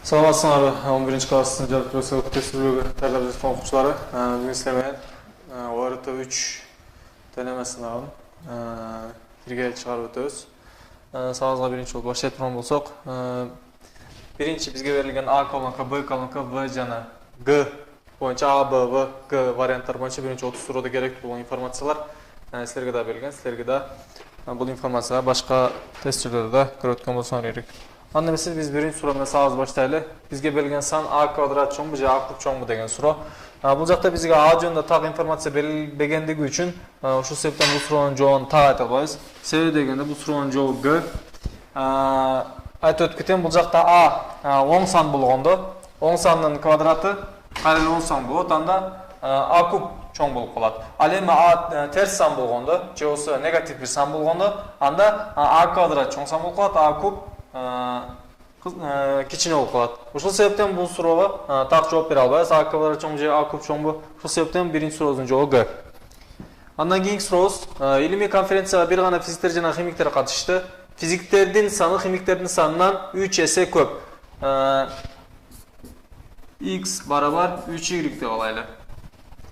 Саламатсыңар, 11 класстын жаратылышы тестілігі тәрдап жеткен оқушылары. Бүгін сіздермен ОРТ 3 денеме сынағын бірге шығарып өтөбүз. Сабағызға бірінші болып баштайт турган болсок, бірінші бізге берілген А колонка, Б колонка, В жана Г боюнча А, Б, В, Г варианттар боюнча бірінші 30 суроодо керектүү болгон информациялар силерге да берилген. Силерге да бул информацияга башка тестчилерде да көрүп өткөн болсоңор керек. Анда эмесе биз биринчи суроо менен сабагыбызды баштайлы. Бизге берилген сан А квадрат чоңбу же А куб чоңбу деген суроо. Бул жакта бизге А жөнүндө так информация берилбегендиги үчүн ушул себептен бул суроонун жообун так айта албайбыз. Себеби дегенде бул суроонун жообу Г. Айтып өтүп кетем, бул жакта А оң сан болгондо, оң сандын квадраты кайра эле оң сан болот, анда А куб чоң болуп калат. Ал эми А терс сан болгондо, же болбосо негатив бир сан болгондо, анда А квадрат чоң сан болуп калат, А куб кичине болуп калат. Ушул себептен бул суроого так жооп бере албайбыз. А квадрат чоң же А куб чоңбу? Ушул себептен биринчи сурообуздун жообу Г. Андан кийинки сурообуз, илимий конференцияга бир гана физиктер жана химиктер катышты. Физиктердин саны химиктердин санынан 3 эсе көп. X барабар 3y деп алайлы.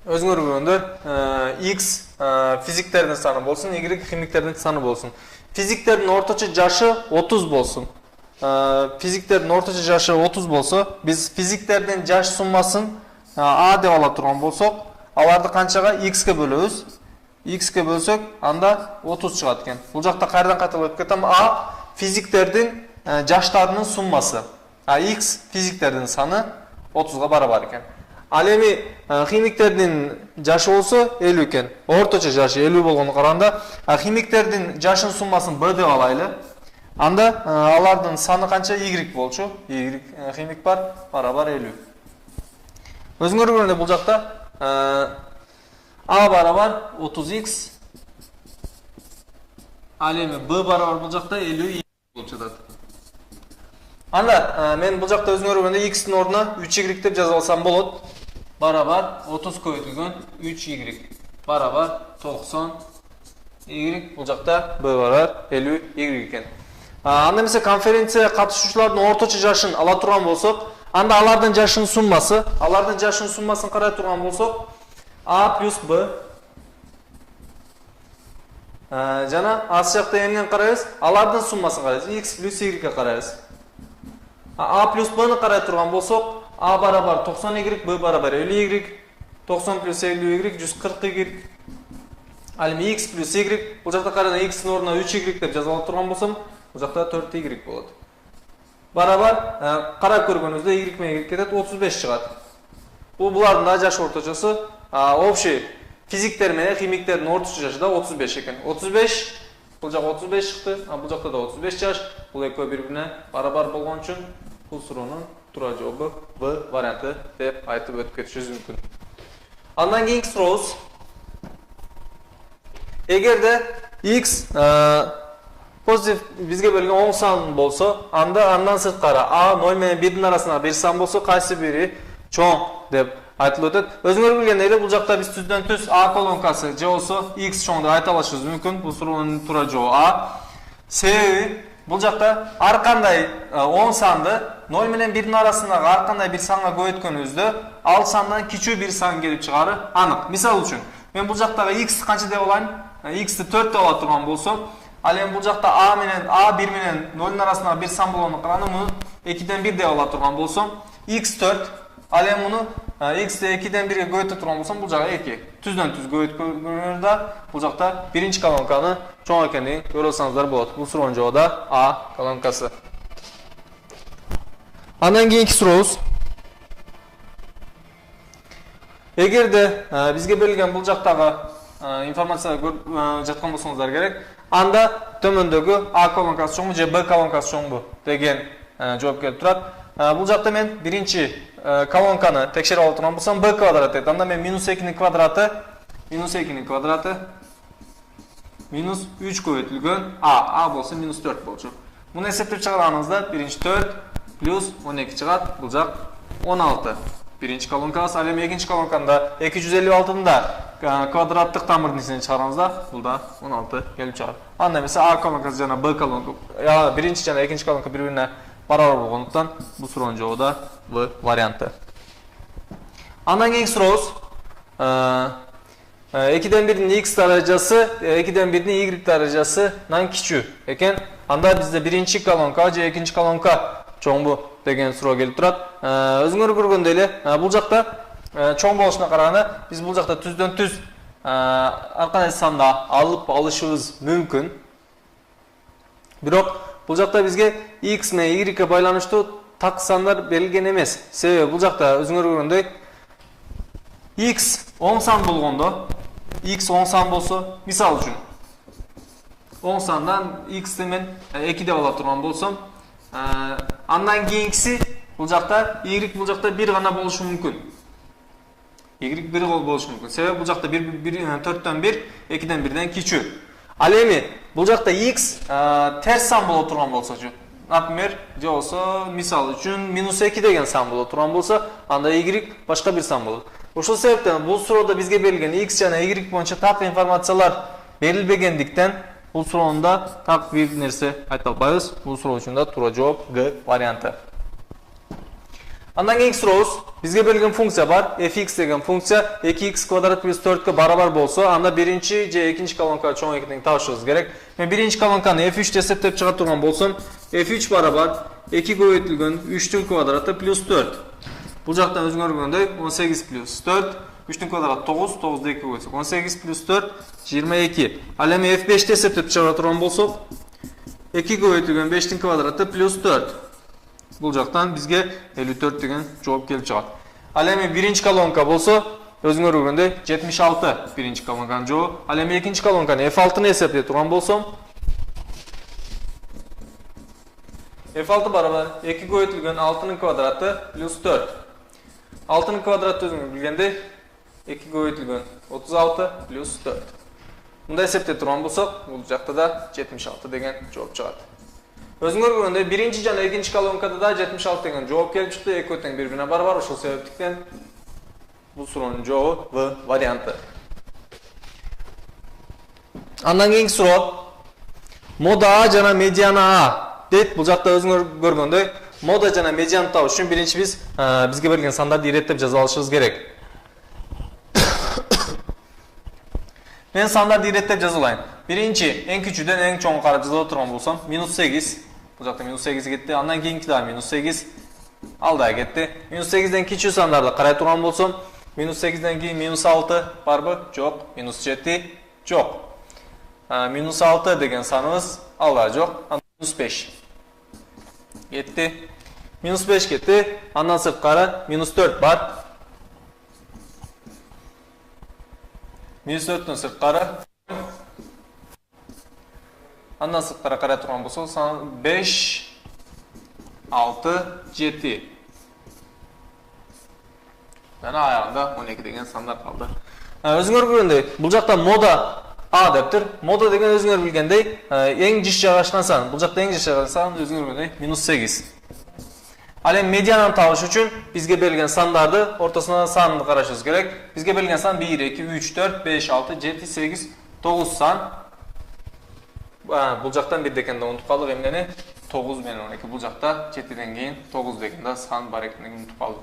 Өзүңөр көргөндөр, X физиктердин саны болсун, Y химиктердин саны болсун. Физиктердин орточо жашы 30 болсун. Физиктердин орточо жашы 30 болсо, биз физиктердин жаш суммасын А деп ала турган болсок, аларды канчага X'ке бөлөбүз. X'ке бөлсөк, анда 30 чыгат экен. Бул жакта кайрадан кайталап кетем. А физиктердин жаштарынын суммасы. X физиктердин саны 30га барабар экен. Ал эми химиктердин жашы болсо 50 экен. Орточо жашы 50 болгону караганда, химиктердин жашын суммасын Б деп алайлы. Анда алардын саны канча Y болчу? Y химик бар, барабар 50. Өзүңөр көргөндөй бул жакта А барабар 30X. Ал эми Б барабар бул жакта 50 болуп жатат. Анда мен бул жакта өзүңөр көргөндөй X'тин ордуна 3Y деп жазып алсам болот. Барабар 30 көбөйтүлгөн 3Y барабар 90 Y, бул жакта Б барабар 50 Y экен. Анда эмесе конференция катышуучулардын орточо жашын ала турган болсок, анда алардын жашынын суммасын карай турган болсок, А плюс Б жана ас жакта эмнени карайбыз? Алардын суммасын карайбыз. X плюс Y карайбыз. А плюс Б'ны карай турган болсок, А барабар 90 Y, Б барабар 50 Y, 90 плюс 50 Y 140 Y. Ал эми X плюс Y, бул жакта карайдан X'тин ордуна 3Y деп жазып ала турган болсом, бул жакта 4Y болот. Барабар карап көргөнүбүздө Y менен Y кетет, 35 чыгат. Булардын да жаш орточосу общий физиктер менен химиктердин орточо жашы да 35 экен. 35, бул жак 35 чыкты, бул жакта да 35 жаш. Бул экөө бири-бирине барабар болгон үчүн бул суроонун туура жообу В варианты деп айтып өтүп кетишибиз мүмкүн. Андан кийинки сурообуз. Эгерде X позитив бизге берилген оң сан болсо, андан сырткары А 0 менен 1-дин арасында бир сан болсо, кайсы бири чоң деп айтылып өтөт. Өзүңөр билгендей эле бул жакта биз түздөн түз А колонкасы же болсо X чоң деп айта алышыбыз мүмкүн. Бул суроонун туура жообу А. Себеби бул жакта ар кандай оң санды 0 менен 1-дин арасындагы ар кандай бир санга көбөйткөнүбүздө, ал сандан кичүү бир сан келип чыгары анык. Мисалы үчүн, мен бул жактагы X канча деп алайын? X'ти 4 деп ала турган болсом, ал эми бул жакта А 1 менен 0-дун арасындагы бир сан болгону караганда, муну 2ден 1 деп ала турган болсом, X 4, ал эми муну X'ти 2ден 1ге көбөйтө турган болсом, бул жагы 2. Түздөн түз көбөйткөнгөндө бул жакта биринчи колонканы чоң экендигин көрө алсаңыздар болот. Бул суроонун жообу да А колонкасы. Андан кийинки сурообуз. Эгерде бизге берилген бул жактагы информация көрүп жаткан болсоңуздар керек, анда төмөндөгү А колонкасы чоңбу же Б колонкасы чоңбу деген жооп келип турат. Бул жакта мен биринчи колонканы текшерип алып турган болсом, Б квадрат дейт. Анда мен минус 2-нин квадраты минус 3 көбөйтүлгөн А болсо минус 4 болчу. Муну эсептеп чыгарганыңызда биринчи 4 плюс 12 чыгат, бул жак 16. Биринчи колонкасы, ал эми экинчи колонканда 256-дын да квадраттык тамырдын ичинен чыгарганыңызда, бул да 16 келип чыгат. Анда эмесе А колонкасы жана Б колонка, биринчи жана экинчи колонка бири-бирине barobar болгондуктан бул суроонун жообу да В варианты. Андан кийинки сурообуз 2'den 1'nin x darajасы 2'den 1'nin y darajasынан кичүү экен. Анда бизде биринчи колонка же экинчи колонка чоңбу деген суроо келип турат. Өзүңөр көргөндөй эле бул жакта чоң болушуна караганда биз бул жакта түздөн түз ар кандай санды алышыбыз мүмкүн. Бирок бул жакта бизге x менен y байланыштуу так сандар берилген эмес. Себеби бул жакта өзүңөр көргөндөй x оң сан болгондо, x оң сан болсо, мисал үчүн оң сандан x мен 2 деп ала турган болсом, андан кийинкиси бул жакта y бул жакта 1 гана болушу мүмкүн. Y 1 болушу мүмкүн. Себеби бул жакта 4'төн 1, 2'den 1'den кичүү. Ал эми бул жакта x терс сан боло турган болсочу. Например, же болсо мисал үчүн -2 деген сан боло турган болсо, анда y башка бир сан болот. Ошол себептен бул суроодо бизге берилген x жана y боюнча так информациялар берилбегендиктен бул суроонда так бир нерсе айта албайбыз. Бул суроо үчүн да туура жооп Г варианты. Андан кийинки сурообуз бизге берилген функция бар. fx деген функция 2x квадрат плюс 4 барабар болсо, анда биринчи же экинчи колонка чоң экенин табышыбыз керек. Мен биринчи колонканы f3 деп эсептеп чыга турган болсом, f3 барабар 2 көбөйтүлгөн 3'түн квадраты плюс 4. Бул жактан өзүңөр көргөндөй 18 плюс 4, 3'түн квадраты 9, 9'ду 2 көбөйтсөк 18 плюс 4 22. Ал эми f5 деп эсептеп чыга турган болсок, 2 көбөйтүлгөн 5'түн квадраты плюс 4. Бул жактан бизге 54 деген жооп келип чыгат. Ал эми биринчи колонка болсо, өзүңөр көргөндөй 76 биринчи колонканын жообу. Ал эми экинчи колонканы f6-ны эсептей турган болсом, f6 барабар 2 көбөйтүлгөн 6'нын квадраты плюс 4. 6'нын квадраты өзүңөр билгендей 2 көбөйтүлгөн 36 плюс 4. Мындай эсептей турган болсок, бул жакта да 76 деген жооп чыгат. Өзүңөр көргөндөй биринчи жана экинчи колонкада да 76 деген жооп келип чыкты. Экөө тең бири-бирине барабар. Ошол себептиктен бул суроонун жообу В варианты. Андан кийинки суроо мода А жана медиана А дейт. Бул жакта өзүңөр көргөндөй мода жана медианы табыш үчүн биринчи бизге берилген сандарды иреттеп жазып алышыбыз керек. Мен сандарды иреттеп жазып алайын. Биринчи эң күчүүдөн эң чоңго карап жазып турган болсом, -8. Бул жакта -8 кетти. Андан кийинки да -8. Ал да кетти. -8ден кичүү сандарды карай турган болсом, -8ден кийин -6 барбы? Жок. -7 жок. -6 деген саныбыз ал да жок. -5 кетти. -5 кетти. Андан сырткары -4 бар. -4'төн сырткары андан сырткары карай турган болсок, 5 6 7 жана аягында 12 деген сандар калды. Өзүңөр көргөндөй, бул жакта мода А дептир. Мода деген өзүңөр билгендей эң жиш жайгашкан сан. Бул жакта эң жиш жайгашкан сан өзүңөр көргөндөй -8. Ал эми медиананы табыш үчүн бизге берилген сандарды ортосуна санды карашыбыз керек. Бизге берилген сан 1 2 3 4 5 6 7 8 9 сан. Бул жактан 1 дегенди унутуп калдык. Эмнени? 9 менен 12. Бул жакта 7ден кийин 9 дегенде сан бар экенин унутуп калдык.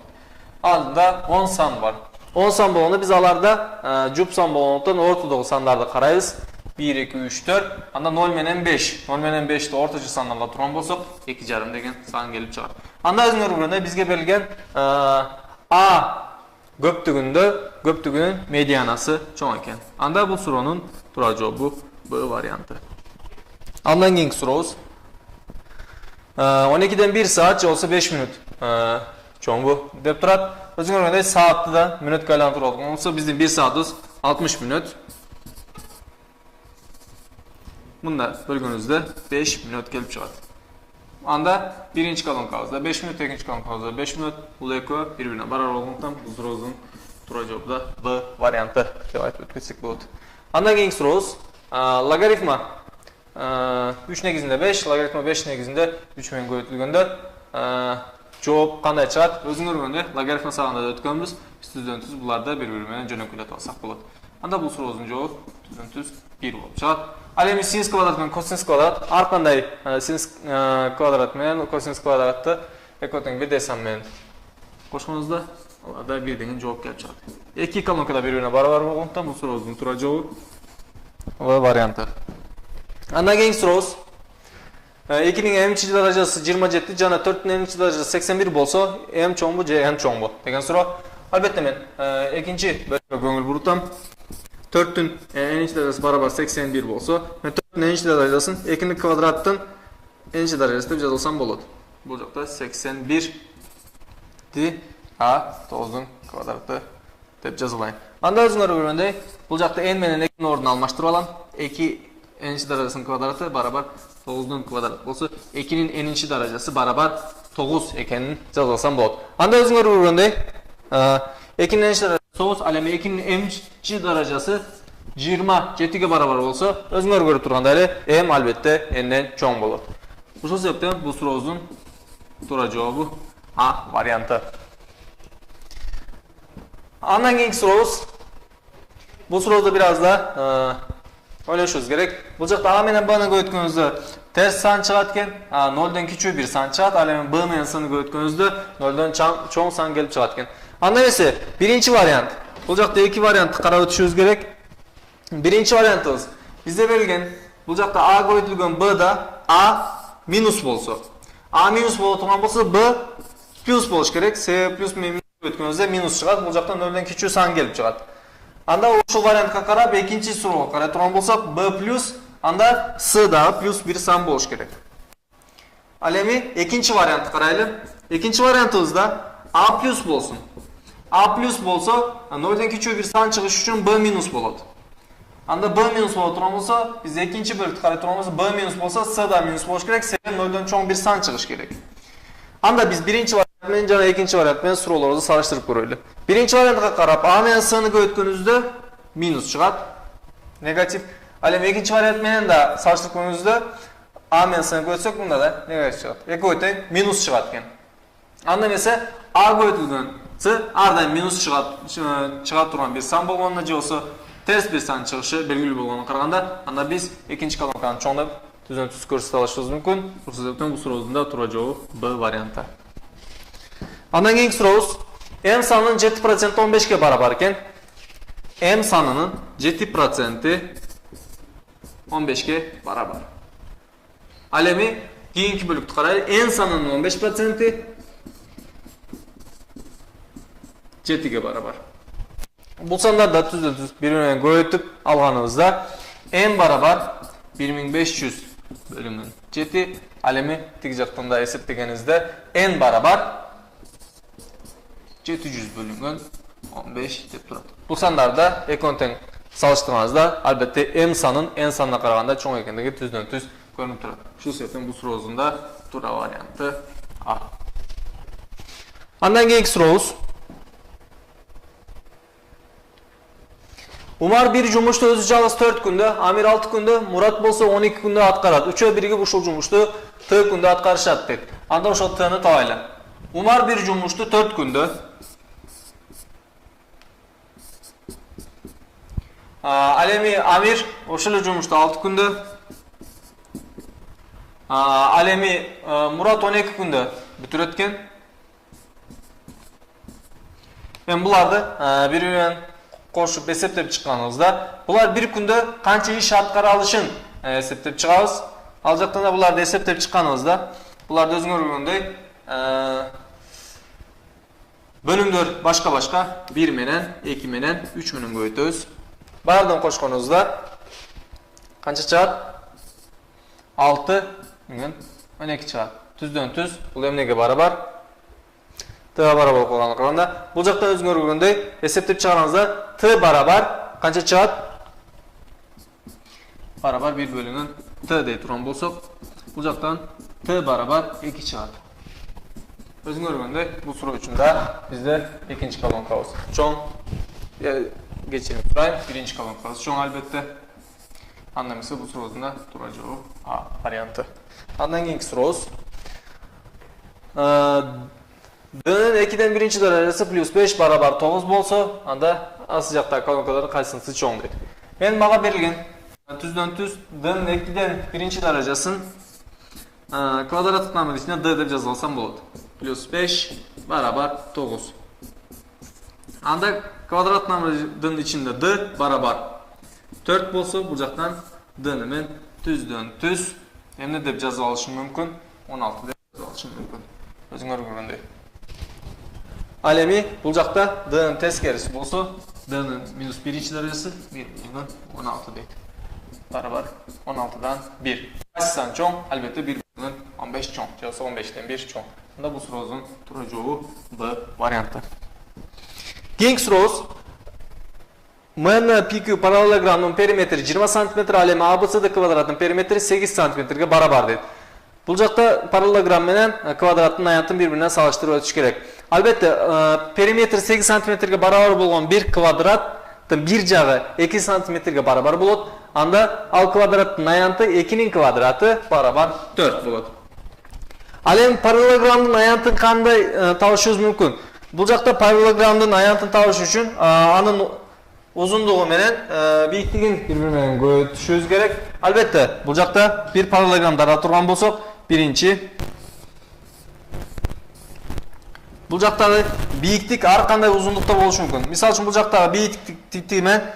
Анда 10 сан бар. 10 сан болгондо биз аларда жуп сан болгондуктан ортодогу сандарды карайбыз. 1 2 3 4. Анда 0 менен 5. 0 менен 5ти орточо сандарга турган болсок, 2,5 деген сан келип чыгат. Анда өзүңөр көргөндөй бизге берилген А көптүгүнүн медианасы чоң экен. Анда бул суроонун туура жообу Б варианты. Андан кийинки сурообуз 12'den 1 saat же болсо 5 мүнөт чоңбу деп турат. Өзүңөр көргөндөй саатты да мүнөткө айлантырып алдык. Болсо биздин 1 саатыбыз 60 мүнөт. Мында бөлгөнүздө 5 мүнөт келип чыгат. Анда биринчи колонкабызда 5 мүнөт, экинчи колонкабызда 5 мүнөт. Бул экөө бири-бирине барабар болгондуктан бул сурообуздун туура жообу да В варианты деп айтып өткөнсек болот. Андан кийинки сурообуз логарифма 3 негизинде 5, логарифма 5 негизинде 3 менен көбөйтүлгөндө жооп кандай чыгат? Өзүңөр көргөндөй логарифма сагында да өткөнбүз. Биз түздөн түз буларды бири-бири менен жөнөкүлөтүп алсак болот. Anda bu suro'nun javobi tuz 1 bo'lib chiqadi. Al endi sinus kvadrat bilan kosinus kvadrat har qanday sinus kvadrat bilan kosinus kvadratni ekoteng bir desam men qo'shganimizda ularda 1 degan javob kelib chiqadi. Ikki kolonkada bir-birine barobar bo'lgandan bu suro'ning to'g'ri javobi va varianti. Andan keyingi suro'miz 2'nin m-chi darajasi 27, jana 4'nin m-chi darajasi 81 bo'lsa, m cho'ng bu, j ham cho'ng bu degan so'ro. Albatta men ikkinchi bölümge ko'ngil burutam. 4'ün n-chi darajasi barobar 81 bo'lsa, men 4'ün n-chi darajasini 2'nin kvadratdan n-chi darajasi deb yozsam bo'ladi. Bu joqda 81 di a 9'un kvadrati deb yozalayın. Anda o'zinglar ko'rgandek, bu joqda n menen 2'nin o'rnini almashtirib olam. 2 n-chi darajasının kvadratı barobar 9'un kvadrat bo'lsa, 2'nin n-chi darajasi barobar 9 ekanini yozsam bo'ladi. Anda o'zinglar ko'rgandek, 2'nin n-chi darajasi 9, alemi 2'nin m-chi darajasi 27 ga barobar bo'lsa, o'zinglar ko'rib turgandek, m albatta n'dan cho'ng bo'ladi. Bu sebepten bu so'ro'ning to'g'ri javobi A varianti. Andan keyingi so'ro'miz. Bu so'ro'da biraz da o'ylashimiz kerak. Bu joqda A menen B'ni ko'yotganimizda ters san chiqadi ekan, 0 dan kichik bir san chiqadi. Al endi B menen S'ni ko'yotganimizda 0 dan cho'ng san kelib chiqadi ekan. Anda esa birinchi variant. Bu joqda ikki variantni qarab o'tishimiz kerak. Birinchi variantimiz bizda berilgan bu joqda A ko'yitilgan B da A minus bo'lsa, A minus bo'lgan bo'lsa B plus bo'lish kerak. S plus minus ko'yotganimizda minus chiqadi. Bu joqda 0 dan kichik san kelib chiqadi. Anda o'sha variantga qarab ikkinchi so'rovga qarab turgan bo'lsak, B plus anda S da plus 1 san bo'lish kerak. Alemi ikkinchi variantni qaraylik. Ikkinchi variantimizda A plus bo'lsin. A plus bo'lsa, 0 dan kichik bir san chiqish uchun B minus bo'ladi. Anda B minus bo'lib turgan bo'lsa, biz ikkinchi bo'lib qarab turamiz. B minus bo'lsa, S da minus bo'lish kerak. S 0 dan cho'ng bir san chiqish kerak. Anda biz birinchi variant bilan jana ikkinchi variant bilan so'rovlarni solishtirib ko'raylik. Birinchi variantga qarab A bilan S'ni ko'yotganimizda minus chiqadi. Negativ. Alem ikkinchi variant bilan da solishtirib ko'rganimizda A bilan S'ni ko'ysak, bunda da negativ chiqadi. Eko'ytang minus chiqadi ekan. Anda esa A ko'yilgan A'dan minus chiqib turgan bir san bo'lganida bo'lsa, ters bir san chiqishi belgili bo'lganini qaraganda, anda biz ikkinchi kolonkani cho'nglab tuz ko'rsata olishimiz mumkin. Bu sebepten bu so'rovning to'g'ri javobi B varianti. Andan keyingi so'rovimiz m sanining 7% 15 ga barobar ekan. M sanining 7% 15 ga barobar. Alemi keyingi bo'libni qaraylik. N sanining 15% 7 ga barobar. Bu sanlarda tuz bir-birini ko'yitib olganimizda n barobar 1500 bölümün 7 alemi tik joqdan da esepleganingizda n barobar 700 bölümün 15 deb turadi. Bu sanlarda ekonteng solishtirganingizda albatta m sanin n sanına qaraganda cho'ng ekanligi tuzdan tuz ko'rinib turadi. Shu sebepten bu so'rovning to'g'ri varianti A. Andan keyingi so'rovimiz Umar bir jumuştu özü жалгыз 4 күндө, Амир 6 күндө, Мурат болсо 12 күндө аткарат. Үчөө биригип ушул жумушту Т күндө аткарышат дейт. Анда ошол Тны табайлы. Умар bir жумушту 4 күндө. Ал эми Амир ошол жумушту 6 күндө. Ал эми Мурат 12 күндө бүтүрөт экен. Мен буларды бири-биринен qo'shib eseptep chiqqanimizda bular bir kunda qancha ish atkara olishini eseptep chiqamiz. Al joqdan da bularni eseptep chiqqanimizda bularni o'zinglar ko'rgandek bo'limlar boshqa 1 menen, 2 menen, 3 menen ko'yitamiz. Bardan qo'shganimizda qancha chiqadi? 6 menen 12 chiqadi. Tuzdan tuz bu ham nega barobar? T barobar bo'lganini qaraganda bu joqdan o'zinglar ko'rgandek eseptep chiqqaningizda T barobar qancha chiqadi? Barobar 1 bölümün T deb turgan bo'lsak, bu joqdan T barobar 2 chiqadi. O'zinglar ko'rgandek bu so'rov uchun da bizda ikkinchi kolonkamiz cho'ng. Geçelim turayım. Birinchi kolonkamiz cho'ng albatta. Anlamisi bu so'rovning to'g'ri javobi A varianti. Andan keyingi so'rovimiz D'nin 2'den birinci derecesi plus 5 barabar 9 bolsa, anda asıl jaqtagi kolonkaların qaysinisi çoğun deydi. Men mağa berilgen tüzden tüz D'nin 2'den birinci derecesinin kvadrat tutmamın içine D deb yazı alsam boladı. Plus 5 barabar 9. Anda kvadrat namının içinde D barabar 4 bolsa, bu jaqtan D'ni men tüzden tüz emne deb yazı alışım mümkün, 16 deb yazı alışım mümkün. Özüңөр görgөндөй. Al эми бул жакта D'nin тескерisi болсо, D'nin minus 1-ci derecesi 1 minus 16 deydi. Barabar 16'dan 1. Qaysisan çoğun? Elbette 1 minus 15 çoğun. Yoxsa 15'ten 1 çoğun. Bunda bu sorozun turacağı B variantı. Keyingi soroz MNPQ paralelogramının perimetri 20 cm, al эми ABCD kvadratının perimetri 8 cm barabar deydi. Bu jaqta parallelogram menen kvadratın ayantın birbirinden salıştırıp ötüş gerek. Albatta perimetri 8 cm barabar bolgan bir kvadratın bir jağı 2 cm barabar bolot. Anda al kvadratın ayantı 2'nin kvadratı barabar 4 bolot. Al эми paralelogramdın ayantın kanday tabışыбыз mümkün. Bu jaqta paralelogramdın ayantın tabışı üçün anın uzunluğu menen biyikligin birbirinden götüşübüz gerek. Albatta bu jaqta bir paralelogram dara turgan bolsak, birinci bu jaqtagı biyiklik har qanday uzunlukta bolушу mümkün. Misal üçün bu jaqtagı biyiklikti men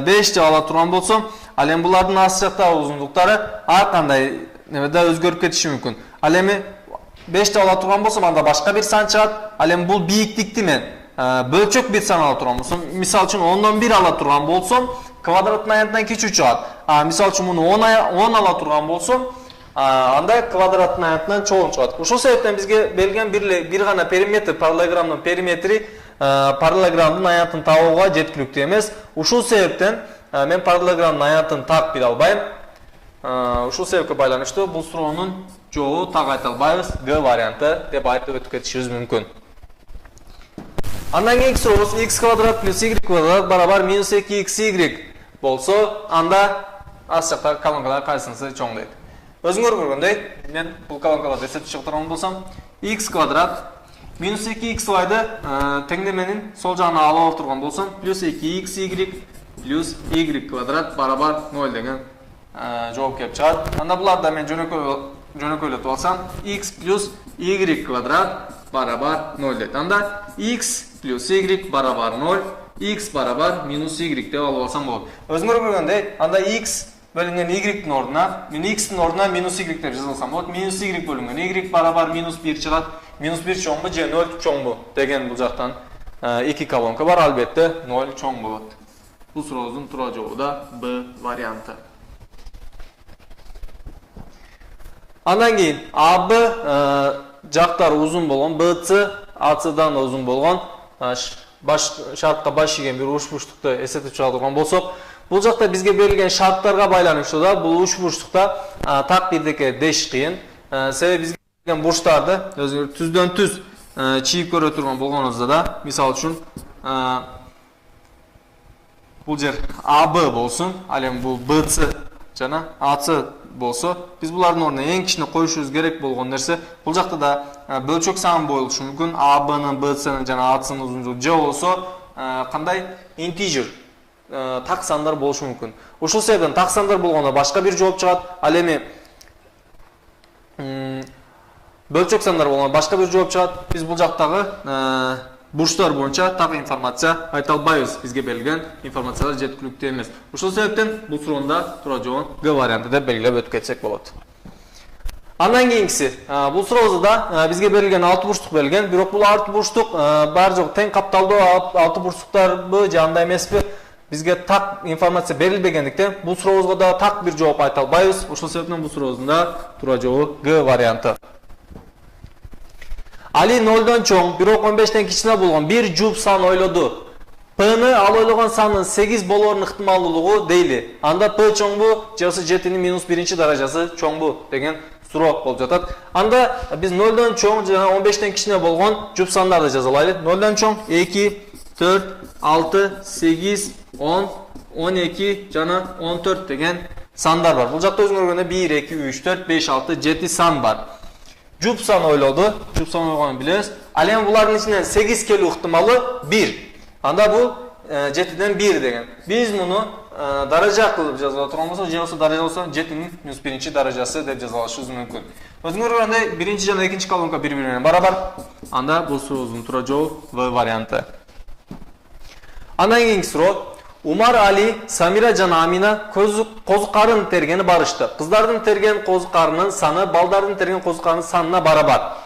5 деп ала турган болсом, ал эми булардын асты жактагы uzunluktары har qanday nemede özgörüp ketişi mümkün. Al эми 5 деп ала турган болсом, анда башка bir сан чыгат. Ал эми бул бийиктикти мен бөлчөк bir сан ала турган болсом, misal üçün 10'dan 1 ала турган болсом, kvadratın ayantынан кичүү чыгат. Misal üçün bunu 10 ала турган болсом, anda kvadratın ayantından çoğun çıkart. Uşul sebepten bizge belgen bir gana perimetr, paralelogramdın perimetri paralelogramdın ayantını tabuğa jetkilüktü emes. Uşul sebepten men paralelogramdın ayantını tak bir albayım. Uşul sebepke baylanıştı. Bu sorunun çoğu tak ayta albayız. G variantı dep aytып ötüp ketişimiz mümkün. Andan keyingi sorumuz x kvadrat plus y kvadrat barabar minus 2xy bolsa, anda az jaqtagı kolonkalar qaysinisi çoğun deydi. Özüңөр көргөндөй, мен бул колонкаларды эсептеп чыгып турган болсом, x квадрат минус 2xy'ды теңдеменин сол жагына алып турган болсом, плюс 2xy плюс y квадрат барабар 0 деген жооп келип чыгат. Анда буларда мен жөнөкөйлөтүп алсам, x плюс y квадрат барабар 0 дейт. Анда x плюс y барабар 0, x барабар минус y деп алып алсам болот. Өзүңөр көргөндөй, анда x bölüngen y'nin orduna, x'in orduna minus y deb yazılsam bolot. Minus y bölüngen y barabar minus 1 çıgat. Minus 1 çoğun bu, c0 çoğun bu degen bu jaqtan iki kolonka var, albatta 0 çoğun bolot. Bu sorozun turacağı da B variantı. Andan keyin AB jaqtары uzun bolgan, BC AC'dan uzun bolgan, şartqa baş yegen bir uçburçlukta esepte çıkartılgan bolsak, bu jaqta bizge berilgen şartlarga baylanışlı da bu uçburçlukta tak birdeke deş kıyın. Sebebi bizge berilgen burçlarda tüzden tüz çiğip göre turgan bolganızda da, misal üçün bu jer AB bolsun, alem bu BC jana AC bolsa, biz buların oruna en kişine koyuşumuz gerek bolgan nerse, bu jaqta da bölçök san boyuluşu mümkün. AB'nın, BC'nin jana AC'nın uzunluğu C olsa, qanday integer tak sanдар болушу мүмкүн. Ушул себептен так сандар болгондо башка бир жооп чыгат. Ал эми бөлчөк сандар болгондо башка бир жооп чыгат. Биз бул жактагы бурчтар боюнча так информация айта албайбыз. Бизге берилген информациялар жеткиликтүү эмес. Ушул себептен бул суроонда туура жооп Г варианты деп белгилеп өтүп кетсек болот. Андан кийинкиси, бул суроозда бизге берилген 6 бурчтук берилген, бирок бул 6 бурчтук бар жок тең капталдуу 6 бурчтуктарбы же андай эмеспи? Bizge tak informasiya berilbegендиктен bu suroozga da tak bir жооп айта албайбыз. Ошол себептен bu суроозун да туура жообу Г варианты. Али 0'dan чоң, бирок 15'ten кичине болгон bir жуп сан ойлоду. P'ны ал ойлогон сандын 8 болоорунун ыктымалдуулугу дейли. Анда P чоңбу, жасы 7'nin minus 1-ci darajасы чоңбу деген суроо болуп жатат. Анда биз 0'dan чоң жана 15'ten кичине болгон жуп сандарды жазалайлы. 0'dan чоң 2, 4, 6, 8, 10, 12 жана 14 деген сандар бар. Бул жакта өзүңөр көргөндө 1, 2, 3, 4, 5, 6, 7 сан бар. Jup sаны oyladı. Jup sаны oylaganı biliriz. Alem buların içinden 8 kelu ihtimalı 1. Anda bu 7'den 1 degen. Biz bunu daraja kılıp yazılı turgan bolsa, je olsa daraja olsa 7'nin -1 darajası dep yazılışımız mümkün. Özüңөр көргөндөй birinci жана экинчи колонка бири-бирине барабар. Анда бул сурооздун туура жообу В варианты. Андан кийинки суроо. Умар, Али, Самира жана Амина козу карын тергени барышты. Кыздардын терген козу карынын саны балдардын терген козу карынын санына барабар.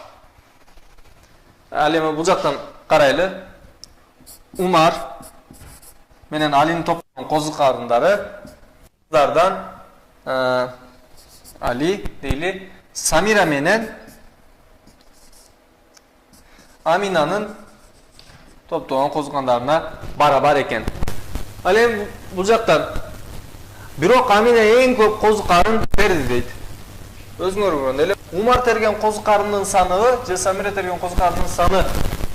Ал эми бул жактан карайлы. Умар менен Алинин топтогон козу карындары кыздардан Али дейли Samira менен Amina'nın toplanan kozganlarına barabar eken. Alem bu jaktan bирок Amina en көп kozu karın berdi deydi. Özüңөр көргөн эле Умар терген kozu karынын sаны же Samira tergen kozu karынын sаны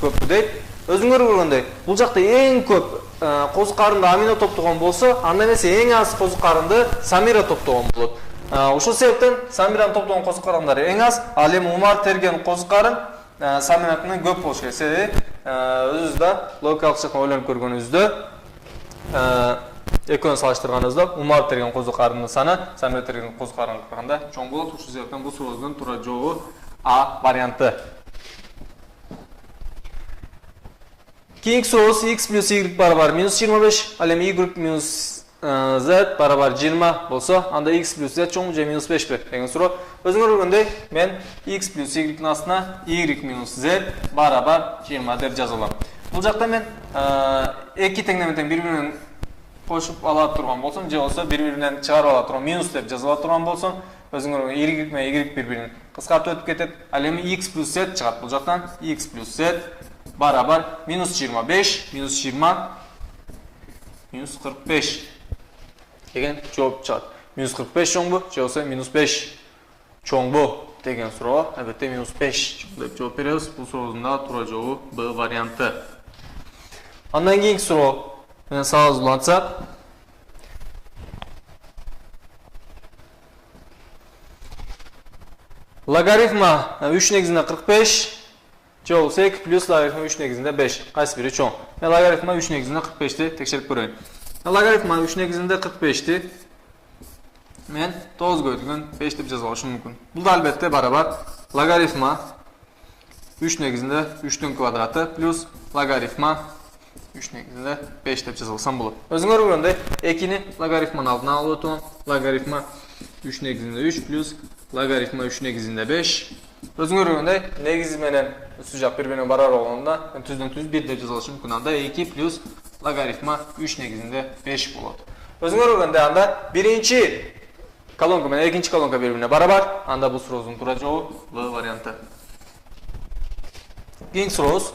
көп дейт. Özüңөр көргөндөй бул жакта эң көп kozu karынды Amina топтогон болсо, анда эмес эң аз kozu karынды Samira топтогон болот. Ушул себептен Самиранын топтогон козу карындары эң аз, ал эми Умар терген козу карын Самираныкынан көп болуш керек. Себеби өзүбүз да логикалык жактан ойлонуп көргөнүбүздө экөөнү салыштырганыбызда Умар терген козу карынын саны Самира терген козу карынына караганда чоң болот. Ушул себептен бул сурооздун туура жообу А варианты. Кийинки сурообуз x плюс y барабар -25, ал эми y минус z барабар 20 болсо, анда x плюс z чоң же минус 5 деген суроо. Өзүңөр көргөндөй мен x плюс y астына y минус z барабар 20 деп жазалам. Бул жакта мен эки теңдемеден бири-биринен кошуп ала турган болсом, же болсо бири-биринен чыгарып ала турган минус деп жазыла турган болсом, өзүңөр y менен y бири-бирин кыскартып өтүп кетет. Ал эми x плюс z чыгат. Бул жактан x плюс z барабар минус 25, минус 20, минус 45 деген жооп чыгат. Минус 45 чоңбу, же болсо минус 5 чоңбу деген суроо. Албетте минус 5 деп жооп беребиз. Бул сурооздун да туура жообу Б варианты. Андан кийинки суроо менен сабыз улантсак. Логарифма 3 негизинде 45 же болсо 2 плюс логарифма 3 негизинде 5. Кайсы бири чоң? Мен логарифма 3 негизинде 45-ти текшерип көрөйүн. Логарифма 3 негизинде 45-ти мен 9 көтүгөн 5 деп жазып алышым мүмкүн. Бул да албетте барабар логарифма 3 негизинде 3-түн квадраты плюс логарифма 3 негизинде 5 деп жазылсам болот. Өзүңөр көргөндөй 2-ни логарифманын алдына алып отурам. Логарифма 3 негизинде 3 плюс логарифма 3 негизинде 5. Өзүңөр көргөндөй негизи менен үстү жак бири-бирине барабар болгондо түздөн түз 1 деп жазылышы мүмкүн. Анда 2 плюс логарифма 3 негизинде 5 болот. Өзүңөр көргөндөй анда биринчи колонка менен экинчи колонка бири-бирине барабар. Анда бул сурооздун туура жообу В варианты. Кийинки сурообуз.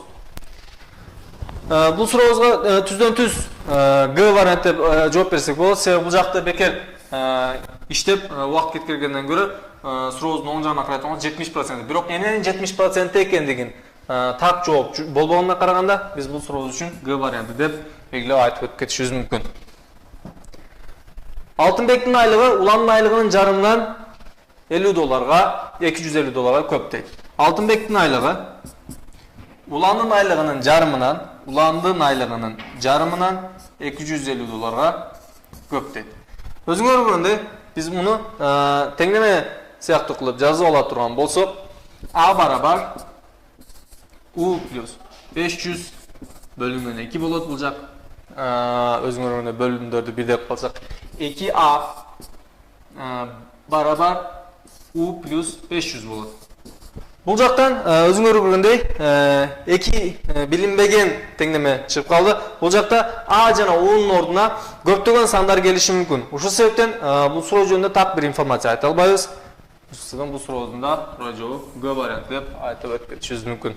Бул сурообузга түздөн түз Г вариант деп жооп берсек болот. Себеби бул жакта бекер иштеп убакыт кеткергенден көрө сурообуздун оң жагына карайтып 70%. Бирок эмненин 70% экендигин так жооп болбогонуна караганда биз бул сурообуз үчүн Г варианты деп белгилеп айтып өтүп кетишибиз мүмкүн. Алтынбектин айлыгы Уландын айлыгынын жарымынан $50 $250 көп дейт. Алтынбектин айлыгы Уландын айлыгынын жарымынан $250 көп дейт. Өзүңөр көргөндөй биз муну теңдеме сыяктуу кылып жазып ала турган болсок, А барабар U плюс 500 бөлүнгөн 2 болот бул жак. Өзүңөр көргөндөй бөлүмдөрдү бир деп калсак 2A барабар U плюс 500 болот. Бул жактан өзүңөр көргөндөй 2 билинбеген теңдеме чыгып калды. Бул жакта А жана U'нун ордуна көптөгөн сандар келиши мүмкүн. Ушул себептен бул суроо жөнүндө так бир информация айта албайбыз. Ушул себептен бул суроодун да туура жообу Г варианты деп айтып өтүп кетишибиз мүмкүн.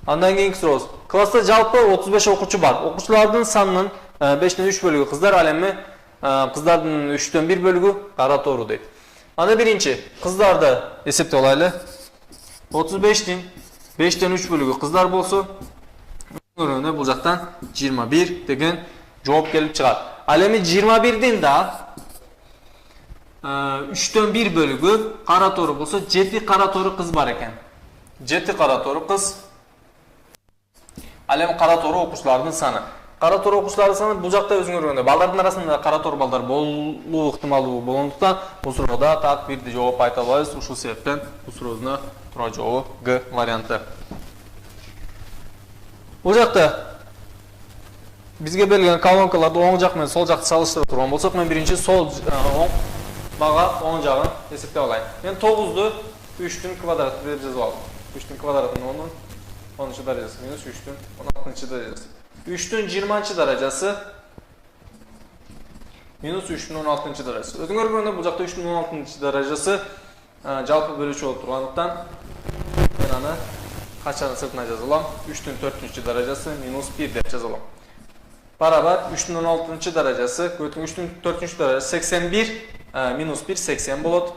Андан кийинки сурообуз. Класста жалпы 35 окуучу бар. Окуучулардын санынын 5-тен 3 бөлүгү кыздар, ал эми кыздардын 3-төн 1 бөлүгү кара тоору дейт. Анда биринчи кыздарды эсептеп алайлы. 35-тин 5-тен 3 бөлүгү кыздар болсо, көргөндө бул жактан 21 деген жооп келип чыгат. Ал эми 21-дин да 3'tөн 1 bölügü qara toru bolsa 7 qara toru kız var eken. 7 qara toru kız. Alem qara toru okuçularının sanı. Qara toru okuçuları sаны bu жақта өзүңөр көргөндөй балдардын арасында qara toru балдар болуу ыктымалуу болгондуктан бул суроодо так бирдей жооп айта албайбыз. Ушул себептен бул суроодун туура жообу Г варианты. Бул жакта бизге берилген колонкаларды оң жак менен сол жакты салыштыра турган болсок, мен биринчи сол оң бага оң жагын эсептеп алайын. Мен 9ду 3-түн квадраты деп жазып алдым. 3-түн квадратынын 10-чу даражасы минус 3-түн 16-чы даражасы. 3-түн 20-чы даражасы минус 3-түн 16-чы даражасы. Өзүңөр көргөндөй бул жакта 3-түн 16-чы даражасы жалпы бөлүүчү болуп тургандыктан мен аны качанын сыртына жаза алам. 3-түн 4-чү даражасы минус 1 деп жаза алам. Барабар 3-түн 16-чы даражасы, 3-түн 4-чү даражасы 81 минус 1 80 болот.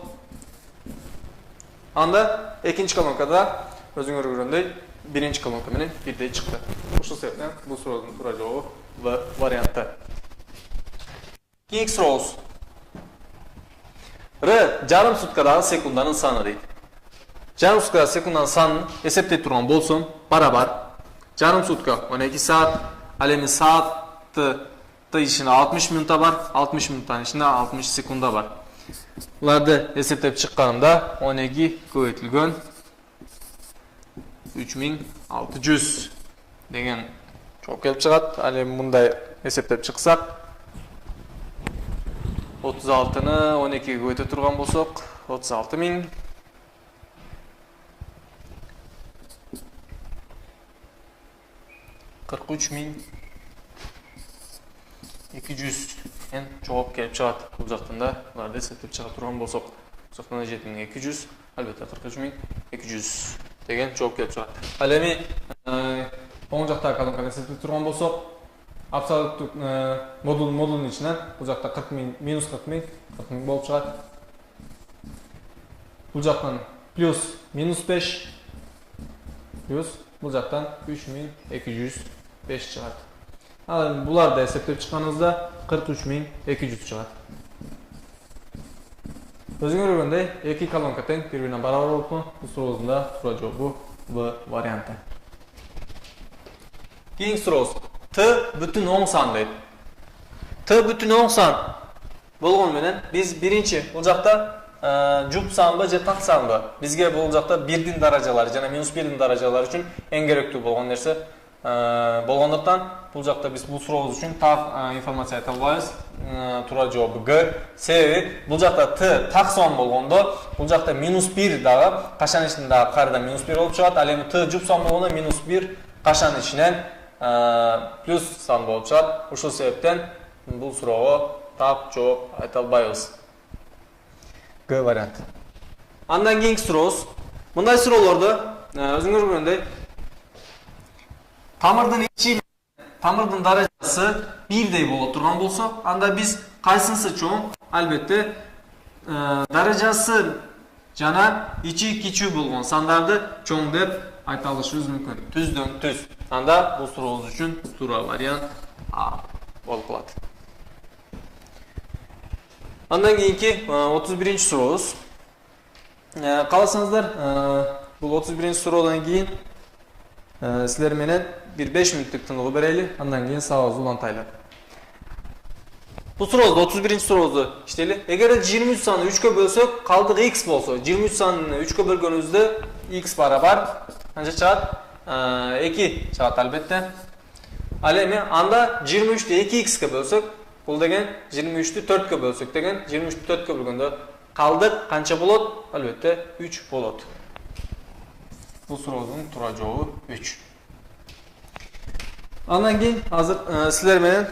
Анда экинчи колонкада өзүңөр көргөндөй биринчи колонка менен бирдей чыкты. Ушул себептен бул суроодун туура жообу В варианты. Кийинки сурообуз. Р жарым суткадагы секунданын саны дейт. Жарым суткадагы секунданын санын эсептей турган болсом, барабар жарым сутка 12 саат, ал эми саатты ичинде 60 минута бар, 60 минуттан ичинде 60 секунда бар. Буларды эсептеп чыкканымда 12 көбөйтүлгөн 3600 деген жооп келип чыгат. Ал эми мындай эсептеп чыксак 36-ны 12-ге көбөйтө турган болсок 36000 43200 ен жооп келип чыгат. Бул жактан да буларды эсептеп чыга турган болсок, бул жактан 7200, албетте 43200 деген жооп келип чыгат. Ал эми оң жактагы колонканы эсептеп турган болсок, абсолюттук модулдун ичинен бул жакта 40000 минус 40000 болуп чыгат. Бул жактан плюс минус 5 плюс бул жактан 3205 чыгат. Ал эми буларды эсептеп чыкканыбызда 43200 чыгат. Өзүңөр көргөндөй эки колонка тең бири-бирине барабар болупу? Бул сурообуздун да туура жообу В варианты. Кийинки сурообуз. Т бүтүн оң сан дейт. Т бүтүн оң сан болгону менен биз биринчи бул жакта жуп санбы же так санбы? Бизге бул жакта 1-дин даражалары жана минус 1-дин даражалары үчүн эң керектүү болгон нерсе болгондуктан бул жакта биз бул сурообуз үчүн так информация айта албайбыз. Туура жообу Г. Себеби бул жакта Т так сан болгондо бул жакта минус 1 дагы кашан ичинде дагы кайрадан минус 1 болуп чыгат. Ал эми Т жуп сан болгондо минус 1 кашан ичинен плюс сан болуп чыгат. Ушул себептен бул суроого так жооп айта албайбыз. Г вариант. Андан кийинки сурообуз. Мындай суроолорду өзүңөр көргөндөй тамырдын ичи тамырдын даражасы бирдей боло турган болсо, анда биз кайсынысы чоң? Албетте даражасы жана ичи кичүү болгон сандарды чоң деп айта алышыбыз мүмкүн. Түздөн түз. Анда бул сурообуз үчүн туура вариант А болуп калат. Андан кийинки 31-чи сурообуз. Кааласаңыздар, бул 31-чи суроодон кийин силер менен бир 5 мүнөттүк тыныгуу берели, андан кийин сабагыбызды улантайлы. Бул сурообузду 31-чи сурообузду иштейли. Эгер 23 санын 3кө бөлсөк, калдык x болсо, 23 санын 3кө бөлгөнүбүздө x барабар канча чыгат? 2 чыгат албетте. Ал эми анда 23-тү 2x-ке бөлсөк, бул деген 23-тү 4кө бөлсөк деген 23-тү 4кө бөлгөндө калдык канча болот? Албетте 3 болот. Бул суроодун туура жообу 3. Андан кийин азыр силер менен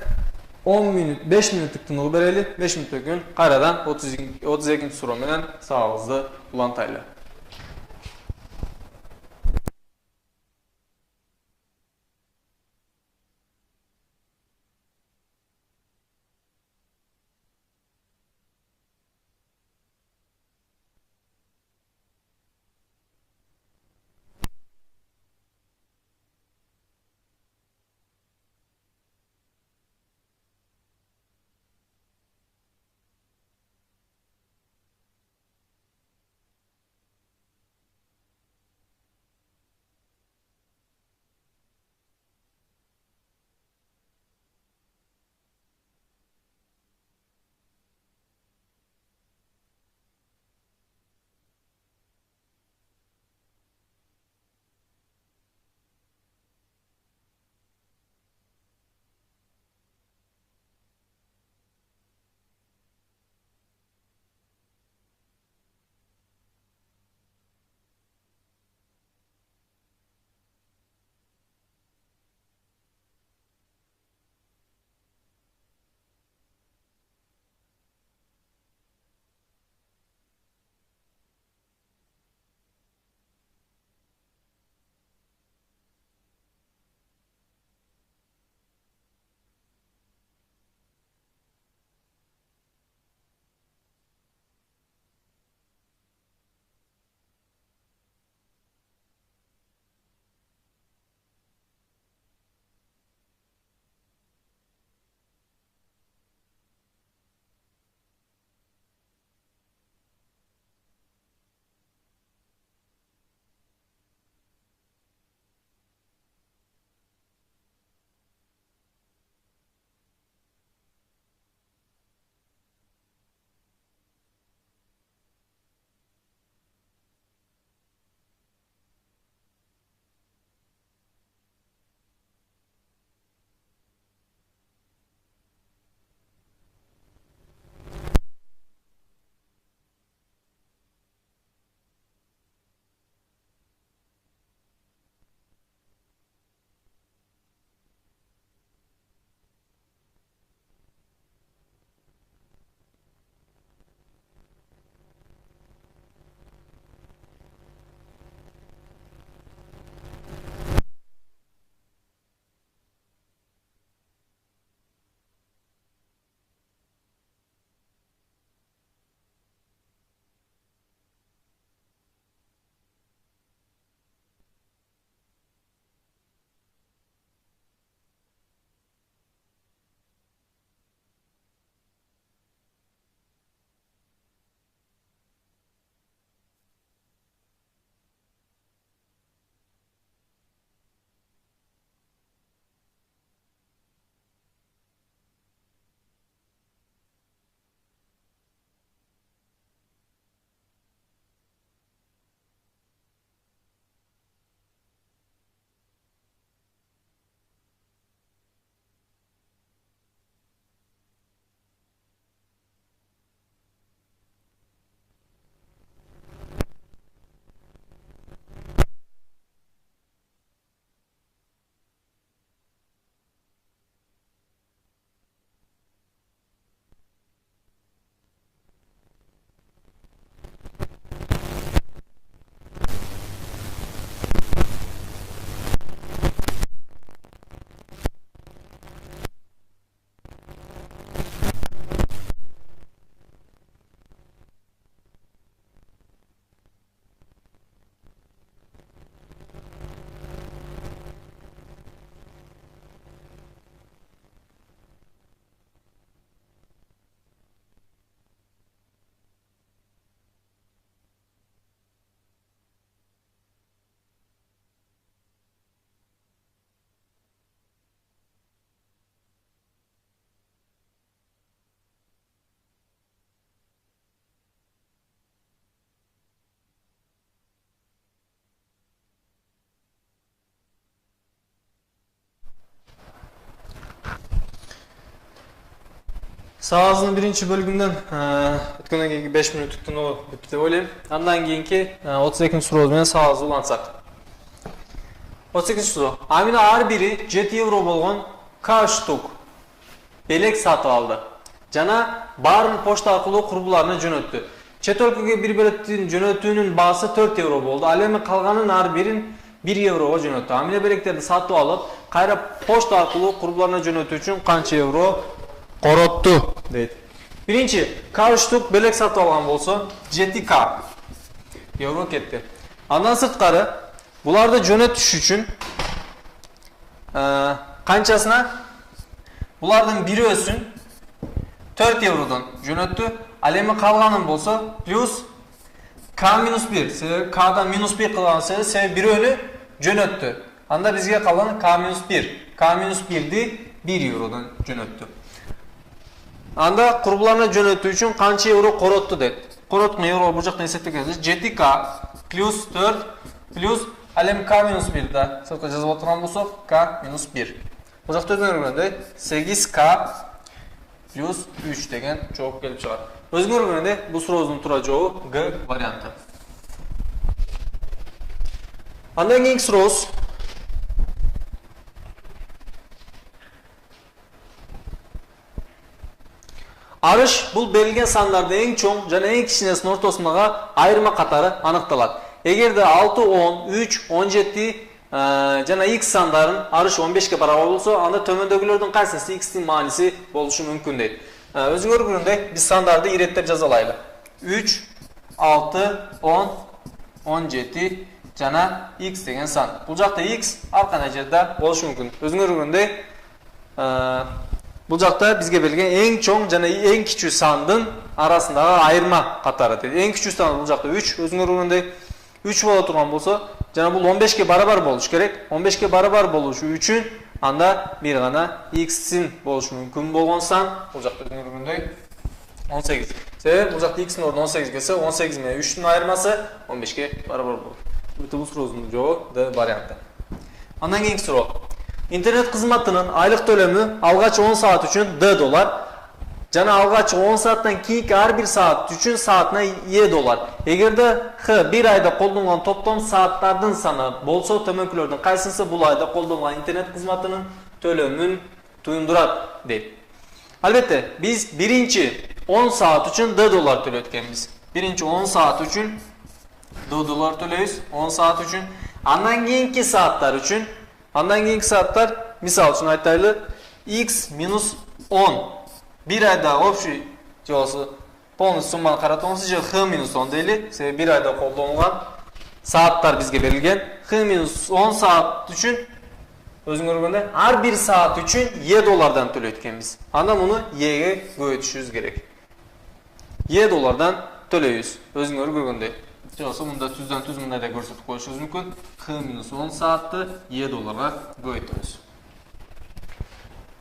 5 мүнөттүк тыныгуу берели. 5 мүнөттөн кийин кайрадан 32-чи суроо менен сабагыбызды улантайлы. Sağızın birinci bölümünden ötkönden keyinki 5 minütlüktün o bitti dep oylayм. Andan keyinki 32-nji suroobuz менен sağızı ulantsak. 32-nji суроо. Амина ар бири 7 евро болгон K штук белек сатып алды. Жана баарын почта аркылуу курбуларына жөнөттү. Чет өлкөгө бир белектин жөнөтүүнүн баасы 4 евро болду. Ал эми калганын ар бирин 1 еврого жөнөттү. Амина белектерди сатып алып, кайра почта аркылуу курбуларына жөнөтүү үчүн канча евро коротту дейт. Биринчи, K штук белек сатып алган болсо 7K евро кетти. Андан сырткары буларды жөнөтүш үчүн канчасына булардын бирөөсүн 4 евродон жөнөттү. Ал эми калганын болсо плюс K-1, себеби K'дан -1 кылган себеби бирөөнү жөнөттү. Анда бизге калган K-1. K-1ди 1 евродон жөнөттү. Анда курбуларына жөнөтүү үчүн канча евро коротту дейт. Короттун евро бул жакта эсептегенде 7K плюс 4 плюс ал эми K-1 да сыртка жазып отурган болсок K-1. Бул жакта өзүңөргөндөй 8K плюс 3 деген жооп келип чыгат. Өзүңөргөндөй бул сурообуздун туура жообу Г варианты. Андан кийинки сурообуз арыш бул берилген сандардын эң чоң жана эң кичинесинин ортосундагы айырма катары аныкталат. Эгерде 6, 10, 3, 17 жана x сандарын арыш 15ке барабар болсо, анда төмөндөгүлөрдүн кайсысы x-тин мааниси болушу мүмкүн дейт. Өзүңөр көргөндөй биз сандарды иреттеп жаза алайлы. 3, 6, 10, 17 жана x деген сан. Бул жакта x ар кандай жерде болушу мүмкүн. Өзүңөр көргөндөй бул жакта бизге берилген эң чоң жана эң кичүү сандын арасындагы айырма катары дейт. Эң кичүү сан бул жакта 3, өзүңөр көргөндөй 3 боло турган болсо, жана бул 15ке барабар болуш керек. 15ке барабар болушу үчүн анда бир гана x-тин болушу мүмкүн болгон сан, бул жакта өзүңөр көргөндөй 18. Себеби бул жакта x-тин ордуна 18 келсе, 18 менен 3-түн айырмасы 15ке барабар болот. Бул сурообуздун жообу Д варианты. Андан кийинки суроо. Интернет кызматынын айлык төлөмү алгач 10 саат үчүн $, жана алгач 10 сааттан кийинки ар бир саат үчүн саатына $. Эгерде Х бир айда колдонулган топтом сааттардын саны болсо, төмөнкүлөрдүн кайсысы бул айда колдонулган интернет кызматынын төлөмүн туюндурат дейт. Албетте, биз биринчи 10 саат үчүн $, төлөйт экенбиз. Биринчи 10 саат үчүн $, төлөйбүз, 10 саат үчүн. Андан кийинки сааттар үчүн, мисал үчүн айтайлы, x минус 10. Bir ayda общий жоосу полностью сумманы каратабыз же Х минус 10 дейли. Себеби бир айда колдонулган сааттар бизге берилген. Х минус 10 саат үчүн өзүңөр көргөндөй ар бир саат үчүн $дан төлөйт экенбиз. Анда муну ге көбөйтүшүбүз керек. $дан төлөйбүз. Өзүңөр көргөндөй. Жоосу мында түздөн түз мындай да көрсөтүп коюшубуз мүмкүн. Х минус 10 саатты $га көбөйтөбүз.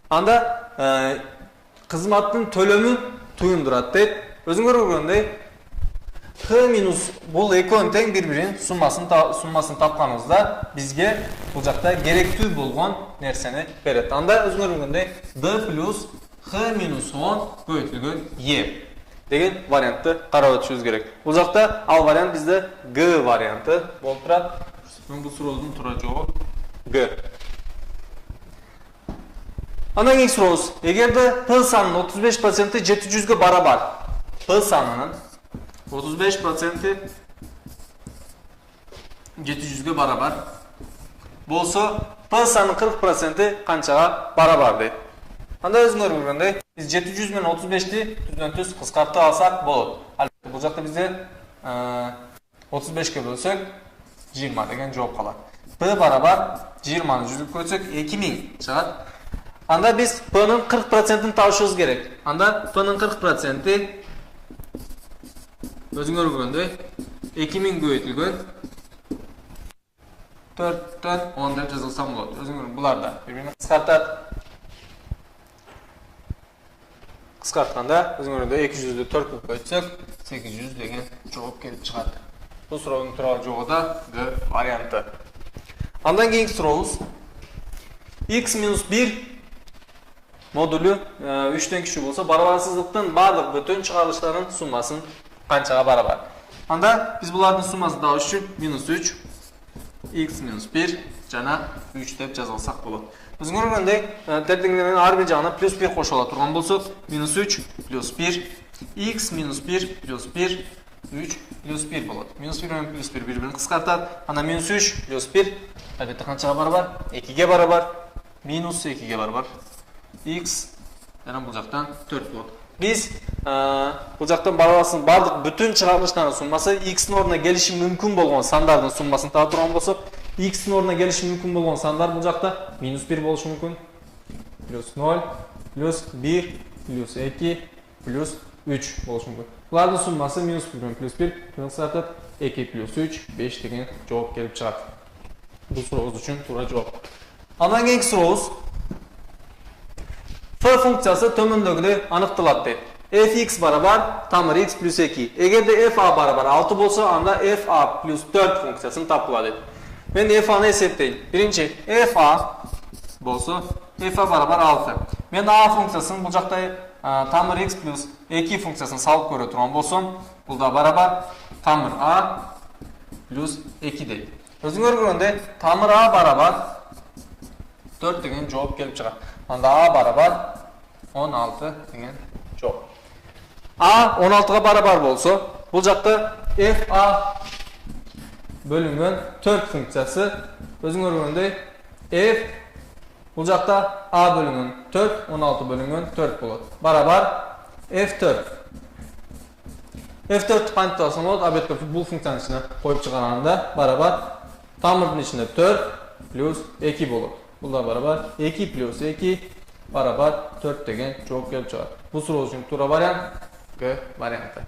Анда кызматтын төлөмүн туюндурат дейт. Өзүңөр көргөндөй Х минус бул экөөнүн тең бири-биринин суммасын тапканыбызда бизге бул жакта керектүү болгон нерсени берет. Анда өзүңөр көргөндөй D плюс Х минус 10 көбөйтүлгөн E деген вариантты карап өтүшүбүз керек. Бул жакта ал вариант бизде Г варианты болуп турат. Бул сурообуздун туура жообу Г. Андан кийинки сурообуз. Эгерде П санынын 35% 700ге барабар, П санынын 35% 700ге барабар болсо, П санынын 40% канчага барабар дейт. Анда өзүңөр көргөндөй, биз 700 менен 35ти түздөн түз кыскартып алсак болот. Албетте, бул жакта бизде 35ке бөлсөк 20 деген жооп калат. П барабар 20-ны 100ге бөлсөк 2000 чыгат. Анда биз P-нын 40%-ын табышыбыз керек. Анда P-нын 40% өзүңөр көргөндөй 2000 көбөйтүлгөн 4-төн 10 деп жазылсам болот. Өзүңөр буларда бири-бирин кыскартат. Кыскартканда өзүңөр көргөндөй 200-ді 4-кө көбөйтсөк 800 деген жооп келип чыгат. Бул суроонун туура жообу да Г варианты. Андан кийинки сурообуз. X минус 1 modülü 3'ten küçük olsa barabarsızlıktan barlıq bütün çıkarılışların summasının qanchaga barabar. Anda biz bularning summasini topish uchun -3 x - 1 jana 3 deb yozsak bo'ladi. Biz ko'rgandek, tertinglarning har bir jag'iga +1 qo'shib ola turgan bo'lsak, -3 +1 x - 1 +1 3 +1 bo'ladi. -1 bilan +1 bir-birini qisqartadi. Ana -3 +1 albatta qanchaga barabar? 2 ga barabar. -2 ga barabar. X yana bu yoqdan 4 bo'ladi. Biz bu yoqdan barabarsın barliq bütün chiqarilishlarning summasi x ning o'rniga kelishi mumkin bo'lgan sanlarning summasini topib turgan bo'lsak, x ning o'rniga kelishi mumkin bo'lgan sanlar bu yoqda -1 bo'lishi mumkin. +0 +1 +2 +3 bo'lishi mumkin. Bularning summasi -1 bilan +1 qisqartib 2 +3 5 degan javob kelib chiqadi. Bu savol uchun to'g'ri javob. Ana keyingi savol f funksiyasi tömendagidek aniqlanadi. Fx barabar tamir x + 2. Eğer de fa barabar 6 bo'lsa, anda fa + 4 funksiyasini topiladi. Men fa'ni hisoblayman. Birinchi fa bo'lsa, fa barabar 6. Men a funksiyasini bu yoqda tamir x + 2 funksiyasini solib ko'ra turgan bo'lsam, bunda barabar tamir a + 2 deydi. O'zingiz ko'rgandek, tamir a barabar 4 degan javob kelib chiqadi. Anda a barabar 16 degan javob. A 16 ga barabar bo'lsa, bu yoqda fa bo'lingan 4 funksiyasi o'zingiz ko'rgandek f bu yoqda a bo'lingan 4 16 bo'lingan 4 bo'ladi. Barabar f4. F4 qancha olsam bo'ladi? Albatta bu funksiyani ichine qo'yib chiqarganda barabar tamirning ichida 4 + 2 bo'ladi. Bunlar barabar 2 + 2 barabar 4 degan javob kelib chiqadi. Bu savol uchun to'g'ri variant G varianti.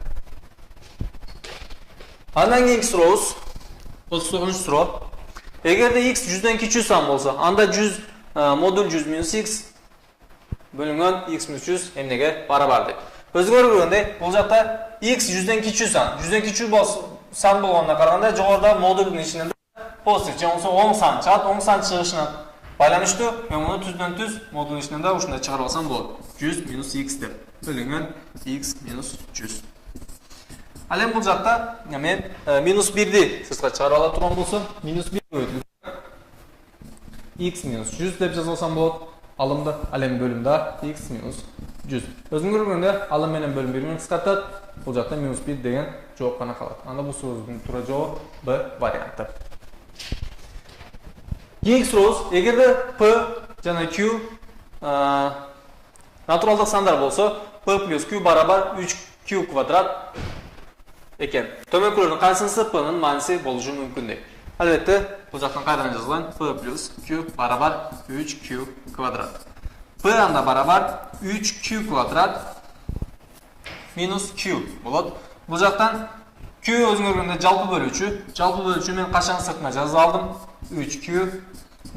Andan keyingi savol 39-savol. Agar de x 100 dan kichik san bo'lsa, anda 100 modul 100 - x bo'lingan x - 100 emnega barabar deb. O'zingizga ko'rganda, bu yoqda x 100 dan kichik san, 100 dan kichik san bo'lgandan qaraganda jo'g'orida modulning ichida pozitiv, ya'ni 10 san chiqadi, 10 san chiqishini baylanishdi. Men buni tuzdan tuz modulning ichida o'shunda chiqarib olsam bo'ladi. 100 - x deb. Bo'lingan x - 100. Alem bu yoqda men -1 ni sirtqa chiqarib ola turgan bo'lsam, -1 qo'yildi. x - 100 deb yozsam bo'ladi. Alımda alem bölümde x - 100. O'zingiz ko'rganda alım bilan bo'lim birbirini qisqartadi. Bu yoqda -1 degan javob qana qoladi. Anda bu so'zning to'g'ri javobi B varianti. Keyingi savol, agarda p jana q naturallik sanlar bo'lsa, p + q barabar 3q kvadrat ekan. To'men ko'rning qaysinisi p ning ma'nosi bo'lishi mumkin deb. Albatta, bu yoqdan qaydan yozilgan p + q barabar 3q kvadrat. P anda barabar 3q kvadrat minus q bo'ladi. Bu yoqdan q o'zingiz ko'rganda jalpi bo'luvchi. Jalpi bo'luvchi men qachon sirtma yozib oldim? 3q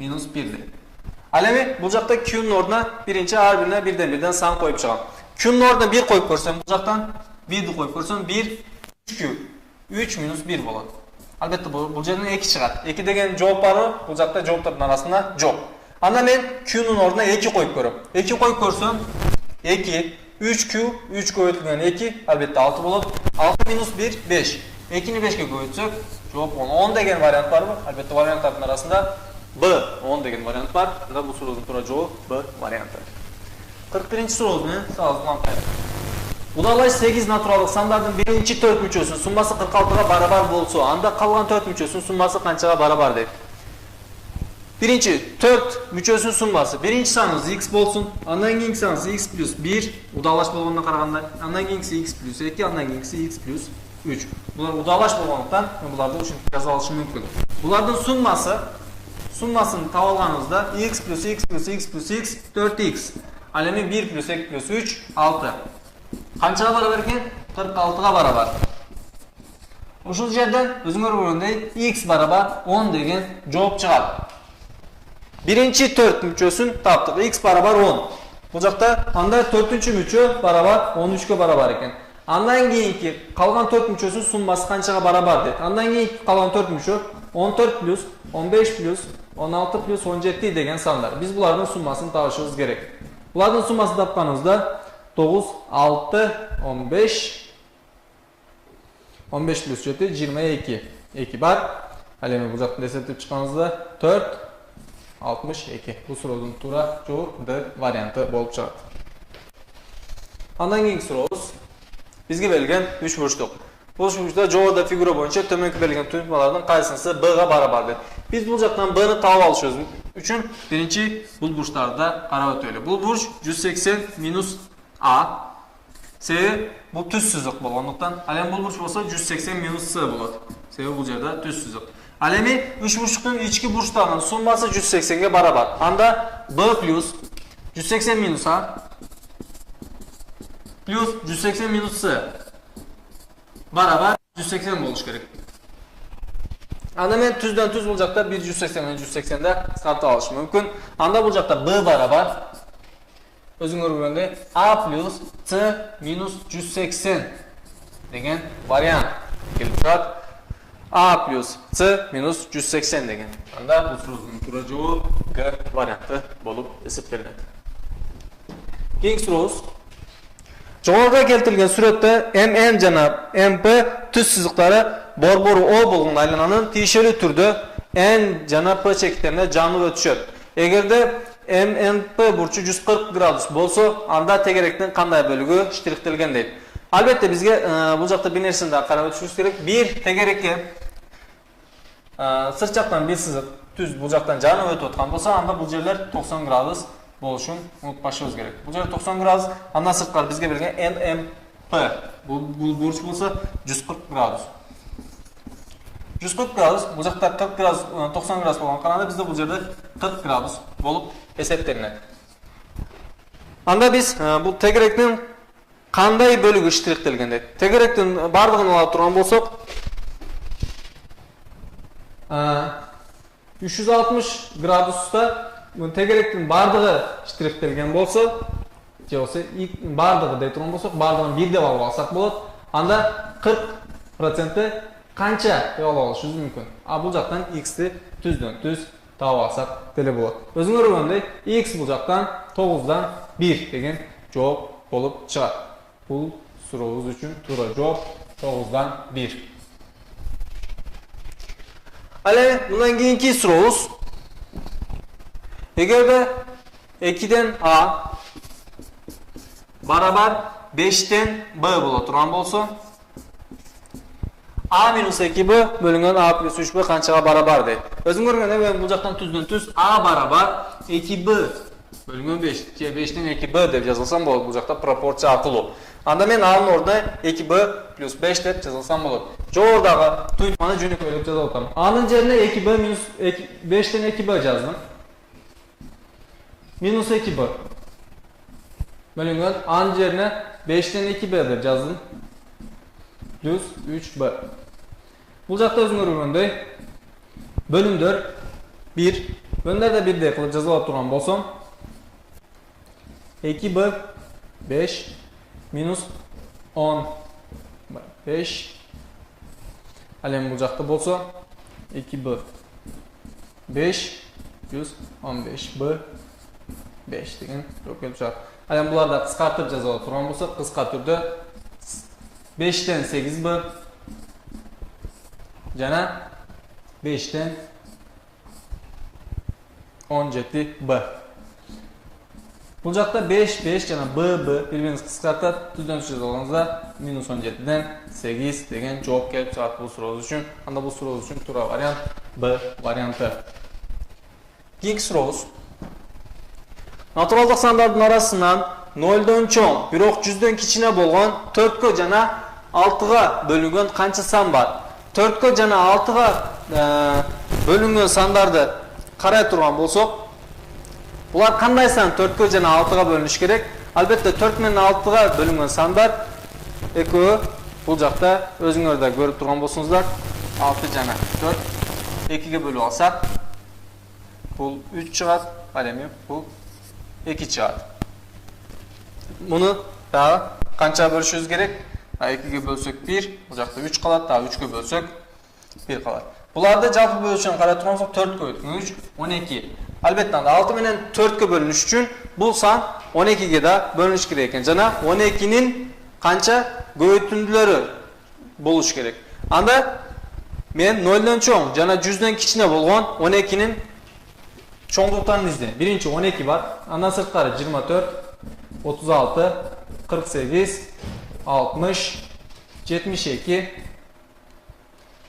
minus 1 deb. Alemi bu yoqda q ning o'rniga birinchi har birine birdan san qo'yib chiqaman. Q ning o'rniga 1 qo'yib ko'rsam, bu yoqdan 1 ni qo'yib ko'rsam 1 3q 3 minus 1 bo'ladi. Albatta bu yerdan 2 chiqadi. 2 degan javob bor, bu yoqda javoblarning orasida yo'q. Ana men q ning o'rniga 2 qo'yib ko'raman. 2 qo'yib ko'rsam 2 3q 3 qo'yilgan 2 albatta 6 bo'ladi. 6 minus 1 5. 2 ni 5 ga qo'ysak javob 10 degan variant bormi? Albatta variantlarning orasida B 10 degan variant bor. Unda bu so'rovning to'g'ri javobi B varianti. 41-savolni savol bilan Udalash 8 naturallik sanlarning birinchi 4 müchəsinin summasi 46 ga barabar bo'lsa, anda qolgan 4 müchəsinin summasi qanchaga barabar deb. Birinchi 4 müchəsinin summasi, birinchi sanimiz x bo'lsin, andan keyingi sanimiz x + 1, udalash bo'lganda qaraganda, andan keyingisi x + 2, andan keyingisi x + 3. Bular udalash bo'lgandan bularni uchun yoza olishim mumkin. Bularning summasini topganimizda x + x + x + x 4x. Alemi 1 + 2 + 3 6. Qanchaga barabar ekan? 46 ga barabar. O'sha yerdan o'zingiz ko'rgandek x barabar 10 degan javob chiqadi. Birinchi 4 müchəsini topdik. X barabar 10. Bu yoqda anda 4-müchə barabar 13 ga barabar ekan. Andan keyingi qolgan 4 müchəsinin summasi qanchaga barabar deb. Andan keyingi qolgan 4 müchə 14 + 15 + 16 + 17 degan sanlar. Biz bularning summasini topishimiz kerak. Bularning summasini topganimizda 9, 6, 15. 15 plus 7, 22. 2 bar. Alemi bu zatni eslatib chiqqanimizda 4, 62. Bu so'rovning to'g'ri javob D varianti bo'lib chiqadi. Andan keyingi so'rovimiz bizga berilgan 3 burchliq. Bu burchda javoda figura bo'yicha to'monga berilgan tugmalardan qaysinisi B ga barobar deb. Biz bu joqdan B ni topib olishimiz uchun birinchi bu burchlarda qarab o'taylik. Bu burch 180 minus A. C bu tuz siziq bo'lganlikdan, alem bu burch bo'lsa 180 minus C bo'ladi. Sebebi bu yerda tuz siziq. Alemi 3 burchliqning ichki burchlarining summasi 180 ga barobar. Anda B plus 180 minus A plus 180 minus C barabar 180 bo'lishi kerak. Anda men tuzdan tuz bo'lacakda 180 men 180 da qisqartib olishim mumkin. Anda bo'lacakda B barabar o'zingizga o'rganda A plus C minus 180 degan variant kelib chiqadi. A plus C minus 180 degan. Anda bu so'rovning to'g'ri javobi G varianti bo'lib hisoblanadi. Keyingi so'rovimiz Jo'g'orda keltirilgan suratda MN jana MP tuz siziqlari bor-bor O bo'lgan aylananing tegishli turda N jana P chekitlarida janub o'tishadi. Agarda MNP burchi 140 gradus bo'lsa, anda tegarakning qanday bo'ligi shtrixtilgan deydi. Albatta bizga bu joqda bir narsani qarab o'tishimiz kerak. Bir tegarakka sirchoqdan bir siziq tuz bu joqdan janub o'tayotgan bo'lsa, anda bu yerlar 90 gradus bo'lishini unutmasligimiz kerak. Bu yerda 90 gradus, anda sirtqar bizga berilgan NMP. Bu burch bo'lsa 140 gradus. 140 gradus, bu joqda 40 gradus, 90 gradus bo'lgan qaraganda bizda bu yerda 40 gradus bo'lib hisoblanadi. Anda biz bu tegarakning qanday bo'ligi shtrixtilgan deydi. Tegarakning barlig'ini olib turgan bo'lsak, 360 gradusda bu tegarakning barlig'i shtrixtilgan bo'lsa, yo'qsa barlig'i deb turgan bo'lsak, barlig'ini 1 deb olsak bo'ladi. Anda 40% qancha deb olishimiz mumkin. Bu joqdan x ni tuzdan tuz topib olsak tili bo'ladi. O'zingizga o'rganda x bu joqdan 9 dan 1 degan javob bo'lib chiqadi. Bu so'rovingiz uchun to'g'ri javob 9 dan 1. Hali bundan keyingi so'rovimiz agarda 2 dan A barobar 5 dan B bo'la turgan bo'lsa, A minus 2B bo'lingan A plus 3B qanchaga barobar deydi. O'zingizga o'rganda men bu joqdan tuzdan tuz A barobar 2B bo'lingan 5. 5 dan 2B deb yozsam bo'ladi bu joqda proporsiya orqali. Anda men A'ning o'rniga 2B plus 5 deb yozsam bo'ladi. Jo'g'ordagi tuyulmani jo'ni qo'yib yozib o'taman. A'ning yerine 2B minus 5 dan 2B yozdim. Minus 2B. Bo'lingan A'ning yerine 5 dan 2B deb yozdim. Plus 3B. Bu joqda o'zingizga o'rganda bo'limdir 1. Bunlarda 1 deb qilib yozib turgan bo'lsam, 2B 5 minus 10 5 alem bu joqda bo'lsa 2B 5 plus 15B 5 degan javob kelib chiqadi. Alem bularda qisqartirib yozib turgan bo'lsa, qisqa turda 5 dan 8B yana 5 dan 17B. Bu joqda 5 5 yana B bir-biriniz qisqartirib tuzdan tushirib olganingizda minus 17 dan 8 degan javob kelib chiqadi bu so'rovingiz uchun. Anda bu so'rovingiz uchun to'g'ri variant B varianti. Keyingi so'rovingiz naturallik sonlarning orasidan 0 dan cho'ng, biroq 100 dan kichkina bo'lgan 4 ga yana 6 ga bo'lingan qancha son bor? 4 ga yana 6 ga bo'lingan sonlarni qaray turgan bo'lsak, bular qanday son 4 ga yana 6 ga bo'linishi kerak? Albatta 4 men 6 ga bo'lingan sonlar eko bu joqda o'zingizlar ko'rib turgan bo'lsangizlar 6 yana 4 2 ga bo'lib olsak, bu 3 chiqadi, alemi bu 2 chiqadi. Buni da qancha bölüşümüz gerek? 2 ga bölsek 1, bu joqda 3 qoladi, da 3 ga bölsek 1 qoladi. Bularda jalpi bölüşünü qarab turgansak 4 ga 3 12. Albatta 6 bilan 4 ga bölünüş uchun bu son 12 ga da bölünüş kerak ekan. Jana 12 ning qancha go'ytundilari bo'lish kerak. Anda men 0 dan cho'ng, jana 100 dan kichkina bo'lgan 12 ning cho'ngliklarni izlayman. Birinchi 12 bor. Andan sirtqari 24, 36, 48, 60, 72,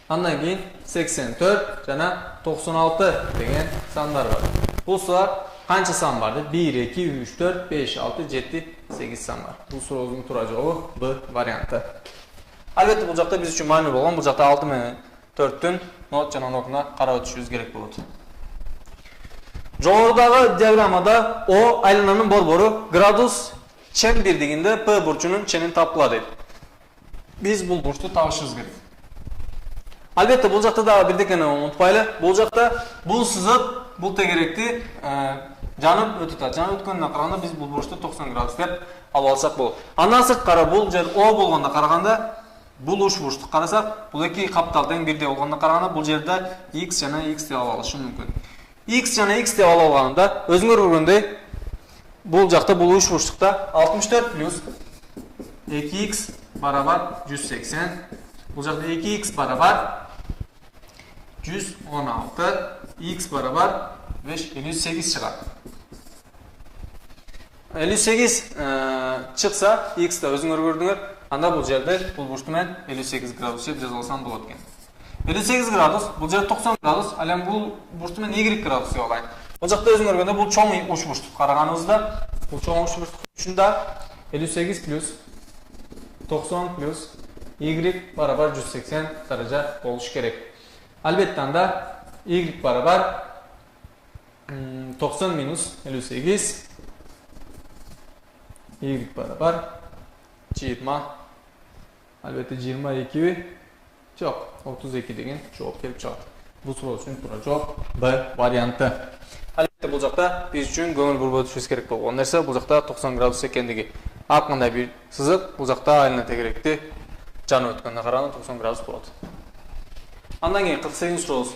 andan keyin 84 jana 96 degan sonlar bor. Bu so'zlar qancha son bor deb 1, 2, 3, 4, 5, 6, 7, 8 son bor. Bu so'rovning to'g'ri javobi B varianti. Albatta bu joqda biz uchun ma'lum bo'lgan, bu joqda 6 men 4 dan not jana notni qarab o'tishimiz kerak bo'ladi. Jo'g'ridagi diagrammada O aylananing borboru gradus chember deganda P burchining chenin topiladi. Biz bu burchni topishimiz kerak. Albatta bu joqda da bir dekani unutmaylik. Bu joqda bu siziq bu tegerekni janib o'tadi. Janib o'tgandan qaraganda biz bu burchni 90 gradus deb olsak bo'ladi. Andan sirtqari bu yer O bo'lganda qaraganda bu uch burchni qarasak, bu ikki qapital teng birday bo'lganda qaraganda bu yerda x jana x deb olishim mumkin. X jana x deb olganda o'zinglar ko'rgandek bu joqda bu uch burchliqda 64 plus 2x barabar 180. Bu joqda 2x barabar 116, x barabar 58 chiqadi. 58 chiqsa x da o'zinglar ko'rdinglar. Anda bu yerda bu burchni men 58 gradus deb yozsam bo'ladi ekan. 58 gradus, bu yerda 90 gradus, alam bu burchni men y gradus deb olaman. Bu joqda o'zinglar ko'rganda bu cho'ng uch burchni qaraganimizda, bu cho'ng uch burchni shunda 58 plus 90 plus y barabar 180 daraja bo'lishi kerak. Albatta da y barabar 90 minus 58 y barabar 20. Albatta 22 yo'q, 32 degan javob kelib chiqadi. Bu savol uchun to'g'ri javob B varianti. Albatta bu joqda biz uchun ko'ngil bo'lib o'tishimiz kerak bo'lgan narsa bu joqda 90 gradus ekanligi. Har qanday bir siziq bu joqda aylana tegerekdi. Jana o'tganda qaraganda 90 gradus bo'ladi. Andan keyin 48-savol.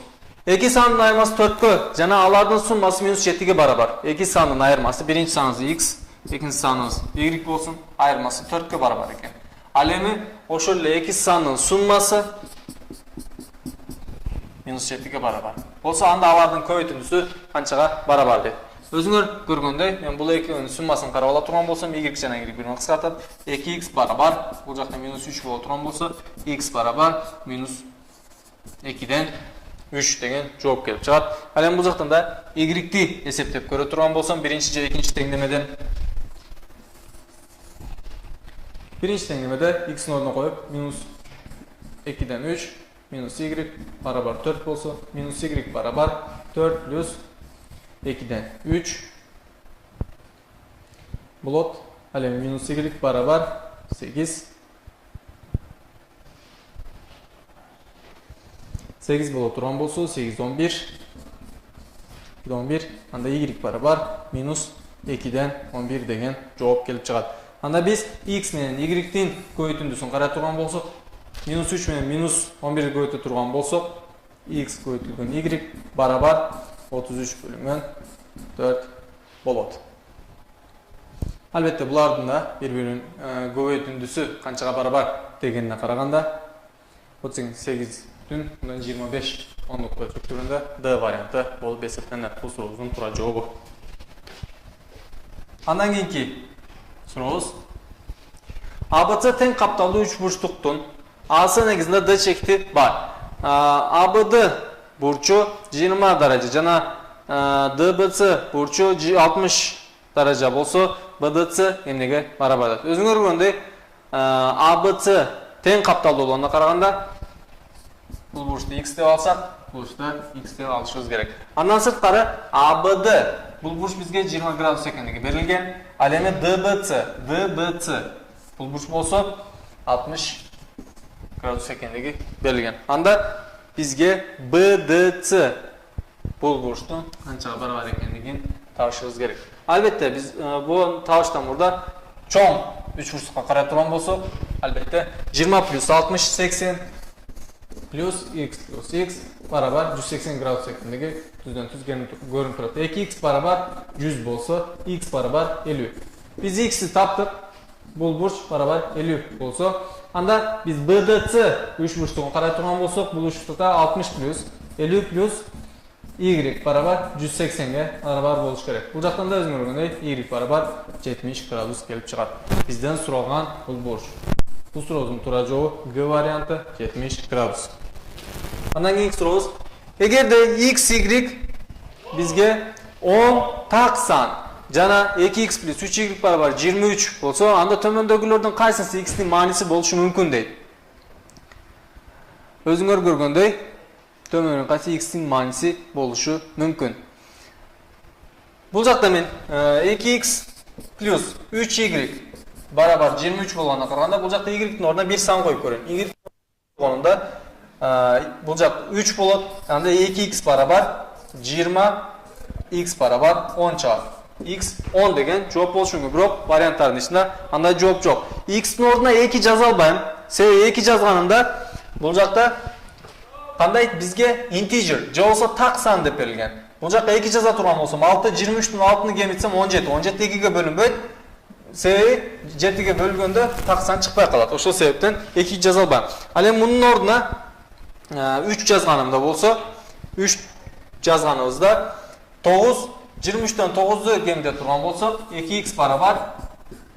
Ikki sonning ayirmasi 4 ga, jana alarning summasi -7 ga barobar. Ikki sonning ayirmasi birinchi sonimiz x, ikkinchi sonimiz y bo'lsin, ayirmasi 4 ga barobar ekan. Alemi o'sha ikki sonning summasi -7 ga barobar. Bo'lsa anda alarning ko'paytindisi qanchaga barobar deb. O'zinglar ko'rgandek, men bu ikkining summasini qarab ola turgan bo'lsam, y jana y birini qisqartirib, 2x barobar, bu joqda -3 bo'la turgan bo'lsa, x barobar -2 dan 3 degan javob kelib chiqadi. Hali bu joqdan da y ni hisoblab ko'ra turgan bo'lsam, birinchi va ikkinchi tenglamadan birinchi tenglamada x ni o'rniga qo'yib -2 dan 3 y barobar 4 bo'lsa, y barobar 4 plus 2 dan 3 bo'ladi. Hali -y barobar 8 8 bo'lib turgan bo'lsa, 8 11 anda y barobar -2 dan 11 degan javob kelib chiqadi. Anda biz x bilan y ning ko'paytindisini qarab turgan bo'lsak, -3 bilan -11 ko'paytib turgan bo'lsak, x ko'paytirilgan y barobar 33 bo'lingan 4 bo'ladi. Albatta bularning da bir-birining ko'paytindisi qanchaga barobar deganga qaraganda 38 bundan 25 10'lukla çöktüründe D variantı bol besletlenler. Bu sorumuzun tura cevabı. Andan keyinki sorumuz. ABC teng kaptallı 3 burçluktun. A'sı negizinde D çekti var. ABD burcu 20 derece. Jana DBC burcu 60 derece bolsa BDC emnege barabardır. Özüngör görgöndey ABC teng kaptallı olanda qaraganda bu burçta x deb alsak, burçta x deb alışımız gerek. Andan sırtqari ABD bu burç bizge 20 gradus ekanligi berilgan. Al endi DBC bu burç bolsa 60 gradus ekanligi berilgan. Anda bizge BDC bu burçning qancha barobar ekanligini topishimiz gerek. Albatta biz bu tavishdan burada cho'ng 3 burchga qarab turgan bo'lsak, albatta 20 plus 60 80 plus x barabar 180 gradus ekanligi tuzdan tuz ko'rinib turadi. 2x barabar 100 bo'lsa, x barabar 50. Biz x'i taptık. Bul burç barabar 50 bolsa, anda biz BDC 3 burçluğunu qaray turgan bolsak, bul uçlukta 60 plus 50 plus y barabar 180'ge barabar boluş gerek. Bu jaqdan da özüňiz görgөндөй y barabar 70 gradus kelip çygar. Bizden suralgan bul burç. Bu suroğun turajoğu G variantı 70 gradus. Andan keyinki suroğuz. Eger de x y bizge 10 taksan jana 2x plus 3y barabar 23 bolsa, anda tömöndögülөрдүн kaysysı x'nin manisi boluşu mümkün deydi. Özüňөр görgөндөй tömöndögülörдүn kaysı x'nin manisi boluşu mümkün. Bul jaqda men 2x plus 3y barabar 23 bolganda karaganda, bul jaqda y'nin orduна 1 san koyup görün. Y bolganda bul jaq 3 bolot, anda 2x barabar 20 x barabar 10 çağır. X 10 degen жооп болушу мүмкүн. Бирок варианттардын ичинде андай жооп жок. X'nin ордуна 2 жаза албайм. Себеби 2 жазганымда бул жакта кандай бизге integer же болсо так сан деп берилген. Бул жакка 2 жаза турган болсом 6 23'түн 6-ны кемитсем 17. 17 2-ге бөлүнбөйт. Себеби 7-ге бөлгөндө так сан чыкпай калат. Ошол себептен 2 жаза албайм. Ал эми мунун ордуна 3 жазганымда болсо, 3 жазганыбызда 9 23'ten 9'u gemide turgan bolsak 2x barabar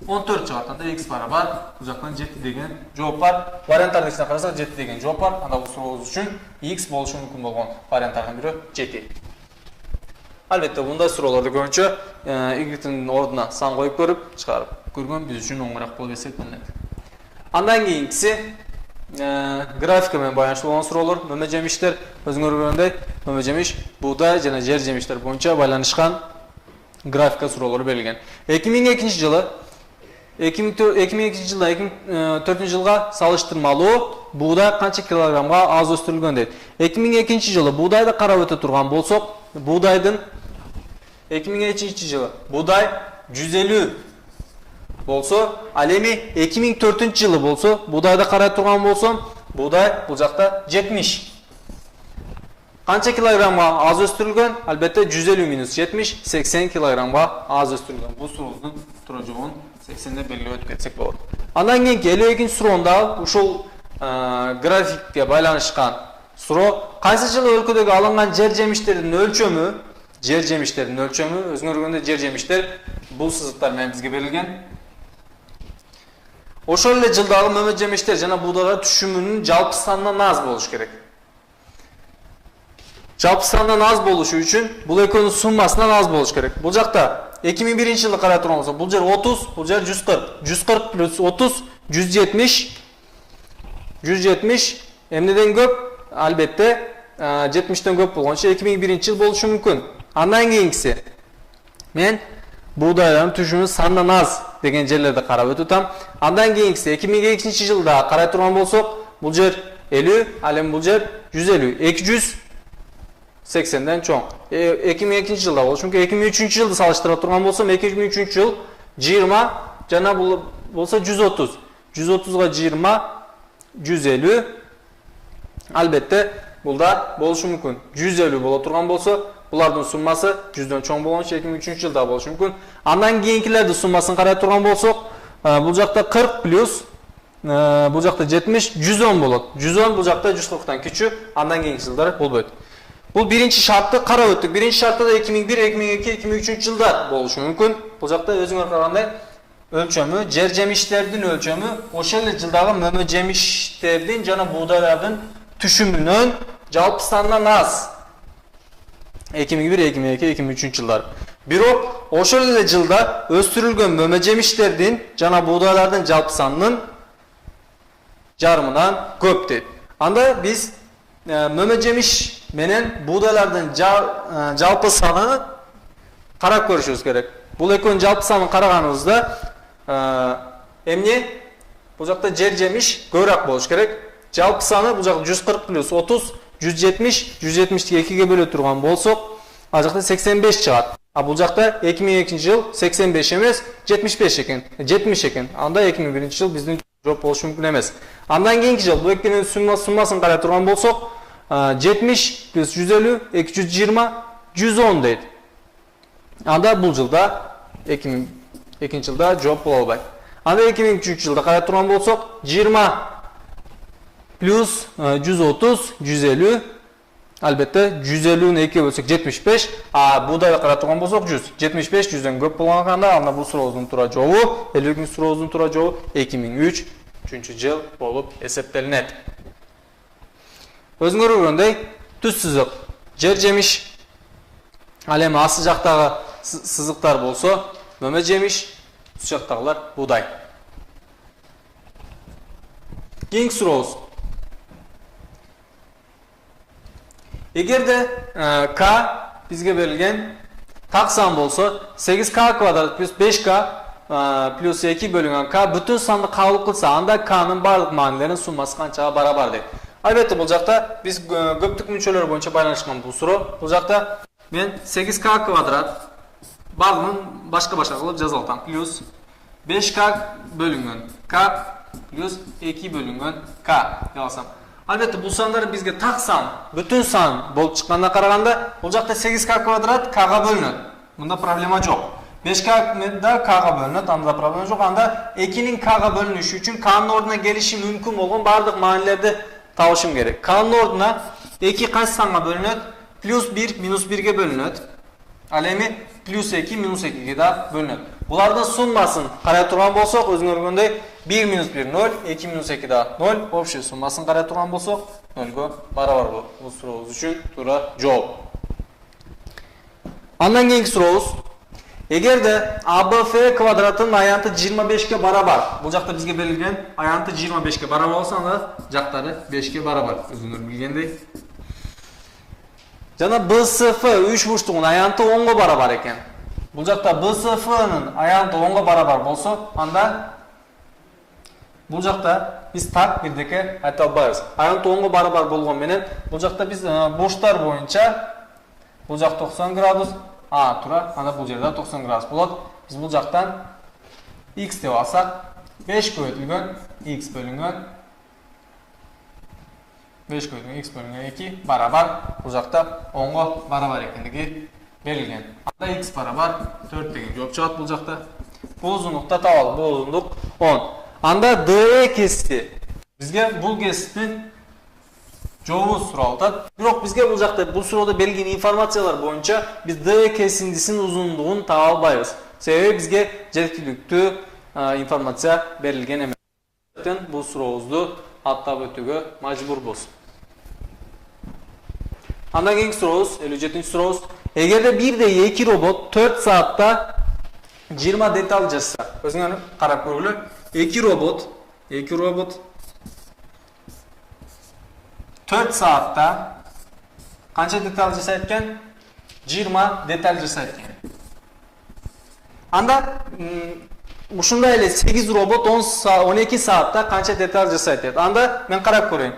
14 çıgat. Anda x barabar uzaktan 7 degen жооп бар. Variantların içine karasak 7 degen жооп бар. Anda bu soruğuz üçün x boluşu mümkün bolgan variantlardan biri 7. Albatta bunda sorularda görünce y'nin orduna san koyup görüp çıkarıp görgön biz üçün oңоrak bolup eseplenет. Andan keyinkisi grafika менен байланыштуу болгон суроолор, мөмө жемиштер өзүңөр көргөндөй, мөмө жемиш, будай жана жер жемиштер боюнча байланышкан графика суроолору берилген. 2002-жылы 2004-жылга салыштырмалуу будай канча килограммга аз өстүрүлгөн дейт. 2002-жылы будайды карап өтө турган болсок, будайдын 2002-жылы будай 150 болсо, ал эми 2004-жылы болсо, будайды карай турган болсом, будай бул жакта 70. Канча килограммга аз өстүрүлгөн? Албетте 150 минус 70 80 килограммга аз өстүрүлгөн. Бул сурооздун туура жообун 80де белгилеп өтүп кетсек болот. Андан кийинки 52-нчи суроондо ушул графикке байланышкан суроо, кайсы жылы өлкөдөгү алынган жер жемиштердин өлчөмү, өзүңөр көргөндөй жер жемиштер бул сызыктар менен бизге берилген. Ошол эле жылдагы мөмө жемиштер жана будайлар түшүмүнүн жалпы санынан аз болуш керек. Жалпы санынан аз болушу үчүн бул экөөнүн суммасынан аз болуш керек. Бул жакта 2001-жылы карай турган болсок, бул жер 30, бул жер 140. 140 плюс 30 170. 170 эмнеден көп? Албетте 70тен көп болгончо 2001-жыл болушу мүмкүн. Андан кийинкиси мен будайлардын түшүмү сандан аз деген жерлерди карап өтөтөм. Андан кийинкиси 2002-жылда карай турган болсок, бул жер 50, ал эми бул жер 150, 280ден чоң. 2002-жылда болушу мүмкүн. 2003-жылды салыштыра турган болсом, 2003-жыл 20 жана бул болсо 130. 130га 20 150. Албетте бул да болушу мүмкүн. 150 боло турган болсо, булардын суммасы 100дөн чоң болгончо 2003-жылда болушу мүмкүн. Андан кийинкилердин суммасын карай турган болсок, бул жакта 40 плюс бул жакта 70 110 болот. 110 бул жакта 140тан кичүү, андан кийинки жылдар болбойт. Бул биринчи шартты карап өттүк. Биринчи шартта да 2001, 2002, 2003-жылдар болушу мүмкүн. Бул жакта өзүңөр карагандай өлчөмү, жер жемиштердин өлчөмү ошол эле жылдагы мөмө жемиштердин жана будайлардын түшүмүнөн жалпы санынан аз. 2001, 2002, 2003-жылдар. Бирок ошол эле жылда өстүрүлгөн мөмө жемиштердин жана будайлардын жалпы санынын жарымынан көп дейт. Анда биз мөмө жемиш менен будайлардын жалпы санын карап көрүшүбүз керек. Бул экөөнүн жалпы санын караганыбызда эмне? Бул жакта жер жемиш көбүрөөк болуш керек. Жалпы саны бул жакта 140 плюс 30 170, 170-ге 2-ге бөлө турган болсок, ал жакта 85 чыгат. А бул жакта 2002-жыл 85 эмес, 75 экен, 70 экен. Анда 2001-жыл биздин жооп болушу мүмкүн эмес. Андан кийинки жыл бул экөөнүн суммасын карай турган болсок, 70 плюс 150 220 110 дейт. Анда бул жылда 2002 жылда жооп боло албайт. Анда 2003 жылда карап турган болсок 20 плюс 130 150 албетте 150-нү 2 бөлсөк 75, будай карап турган болсок 100. 75 100дөн көп болгондо анда бул сурообуздун туура жообу 52 сурообуздун туура жообу 2003 жыл болуп эсептелинет. Өзүңөр көргөндөй түз сызык жер жемиш, ал эми асты жактагы сызыктар болсо мөмө жемиш, үст жактагылар будай. Кийинки сурообуз. Эгерде k бизге берилген так сан болсо 8k квадрат плюс 5k плюс 2 бөлүнгөн k бүтүн санды кабыл кылса, анда k'нын барлык маанилеринин суммасы канчага барабар дейт. Албетте бул жакта биз көптүк мүнчөлөр боюнча байланышкан бул суроо. Бул жакта мен 8k квадрат барлыгын башка кылып жазып атам. Плюс 5k бөлүнгөн k плюс 2 бөлүнгөн k деп алсам. Албетте бул сандар бизге так сан, бүтүн сан болуп чыкканына караганда, бул жакта 8k квадрат k'га бөлүнөт. Мында проблема жок. 5k да k'га бөлүнөт, анда проблема жок. Анда 2нин k'га бөлүнүшү үчүн k'нын ордуна келиши мүмкүн болгон бардык маанилерди табышым керек. K'нын ордуна 2 кайсы санга бөлүнөт? Плюс 1 минус 1ге бөлүнөт. Ал эми плюс 2 минус 2ге да бөлүнөт. Булардын суммасын карай турган болсок, өзүңөр көргөндөй 1 минус 1 0, 2 минус 2 да 0, общий суммасын карай турган болсок 0га барабар болот. Бул сурообуз үчүн туура жооп. Андан кийинки сурообуз. Эгерде ABF квадратынын аянты 25ке барабар, бул жакта бизге берилген аянты 25ке барабар болсо, анда жактары 5ке барабар. Өзүңөр билгендей. Жана BSF 3 бурчтугунун аянты 10га барабар экен. Бул жакта BSF-нын аянты 10га барабар болсо, анда бул жакта биз так бирдеке айта албайбыз. Аянты 10га барабар болгон менен, бул жакта биз бурчтар боюнча бул жак 90 градус, туура, анда бул жерде 90 градус болот. Биз бул жактан x деп алсак, 5 көбөйтүлгөн x бөлүнгөн 5 көбөйтүлгөн x бөлүнгөн 2 барабар, бул жакта 10га барабар экендиги берилген. Анда x барабар 4 деген жооп чыгат бул жакта. Бул узундукта табалы, бул узундук 10. Анда DE кеси бизге бул кесиптин жообу суралып атат. Бирок бизге бул жакта бул суроодо берилген информациялар боюнча биз DE кесиндисинин узундугун таба албайбыз. Себеби бизге жеткиликтүү информация берилген эмес. Бул сурообузду аттап өтүүгө мажбурбуз. Андан кийинки сурообуз, 57-сурообуз. Эгерде бирде 2 робот 4 саатта 20 деталь жасаса, өзүңөр карап көргүлө. 2 робот 4 саатта канча деталь жасайт экен? 20 деталь жасайт экен. Анда ушундай эле 8 робот 12 саатта канча деталь жасайт дейт. Анда мен карап көрөйүн.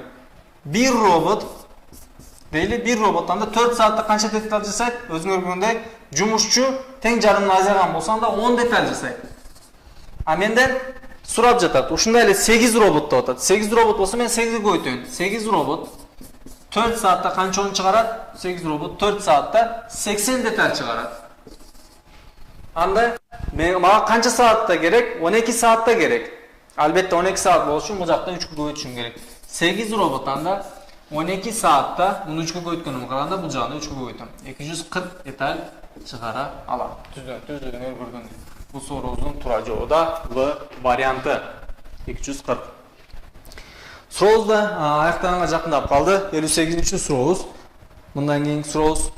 1 робот дейли, 1 робот анда 4 саатта канча деталь жасайт? Өзүңөр көргөндөй, жумушчу тең жарымдан азайган болсо, анда 10 деталь жасайт. А менден сурап жатат. Ушундай эле 8 робот деп атат. 8 робот болсо мен 8ге көбөйтөйүн. 8 робот 4 саатта канчаны чыгарат? 8 робот 4 саатта 80 деталь чыгарат. Анда мага канча саатта керек? 12 саатта керек. Албетте 12 саат болуш үчүн бул жакта 3кө көбөйтүшүм керек. 8 робот анда 12 саатта муну 3кө көбөйткөнүмө караганда бул жагын 3кө көбөйтөм. 240 деталь чыгара алам. Түздүгүңөр көргөндөй. Бул сурообуздун туура жообу да В варианты 240. Сурообуз да аяктаганга жакындап калды. 58-сурообуз. Мындан кийинки сурообуз.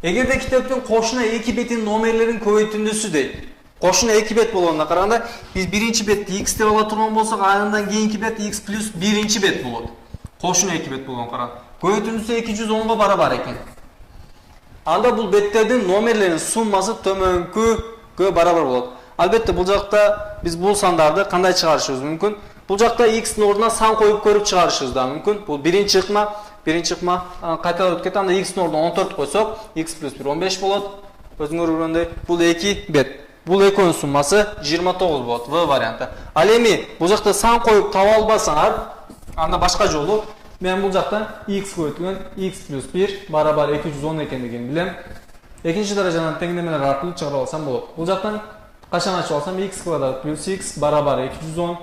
Эгерде китептин кошуна 2 бетинин номерлерин көбөйтүндүсү дейт. Кошуна 2 бет болгонуна караганда биз биринчи бетти x деп ала турган болсок, андан кийинки бет x плюс биринчи бет болот. Кошуна 2 бет болгонуна караганда көбөйтүндүсү 210га барабар экен. Анда бул беттердин номерлеринин суммасы төмөнкүгө барабар болот. Албетте бул жакта биз бул сандарды кандай чыгарышыбыз мүмкүн? Бул жакта x-тин ордуна сан коюп көрүп чыгарышыбыз да мүмкүн. Бул биринчи ыкма кайталап өткөт, анда x-тин ордуна 14 койсок, x плюс 1 15 болот. Өзүңөр көргөндөй, бул 2 бет. Бул экөөнүн суммасы 29 болот, В варианты. Ал эми бул жакта сан коюп таба албасаңар, анда башка жолу мен бул жакта x көбөйтүлгөн x плюс 1 барабар 210 экендигин билем. Экинчи даражанын теңдемелер аркылуу чыгарып алсам болот. Бул жактан качан ачып алсам x квадрат плюс x барабар 210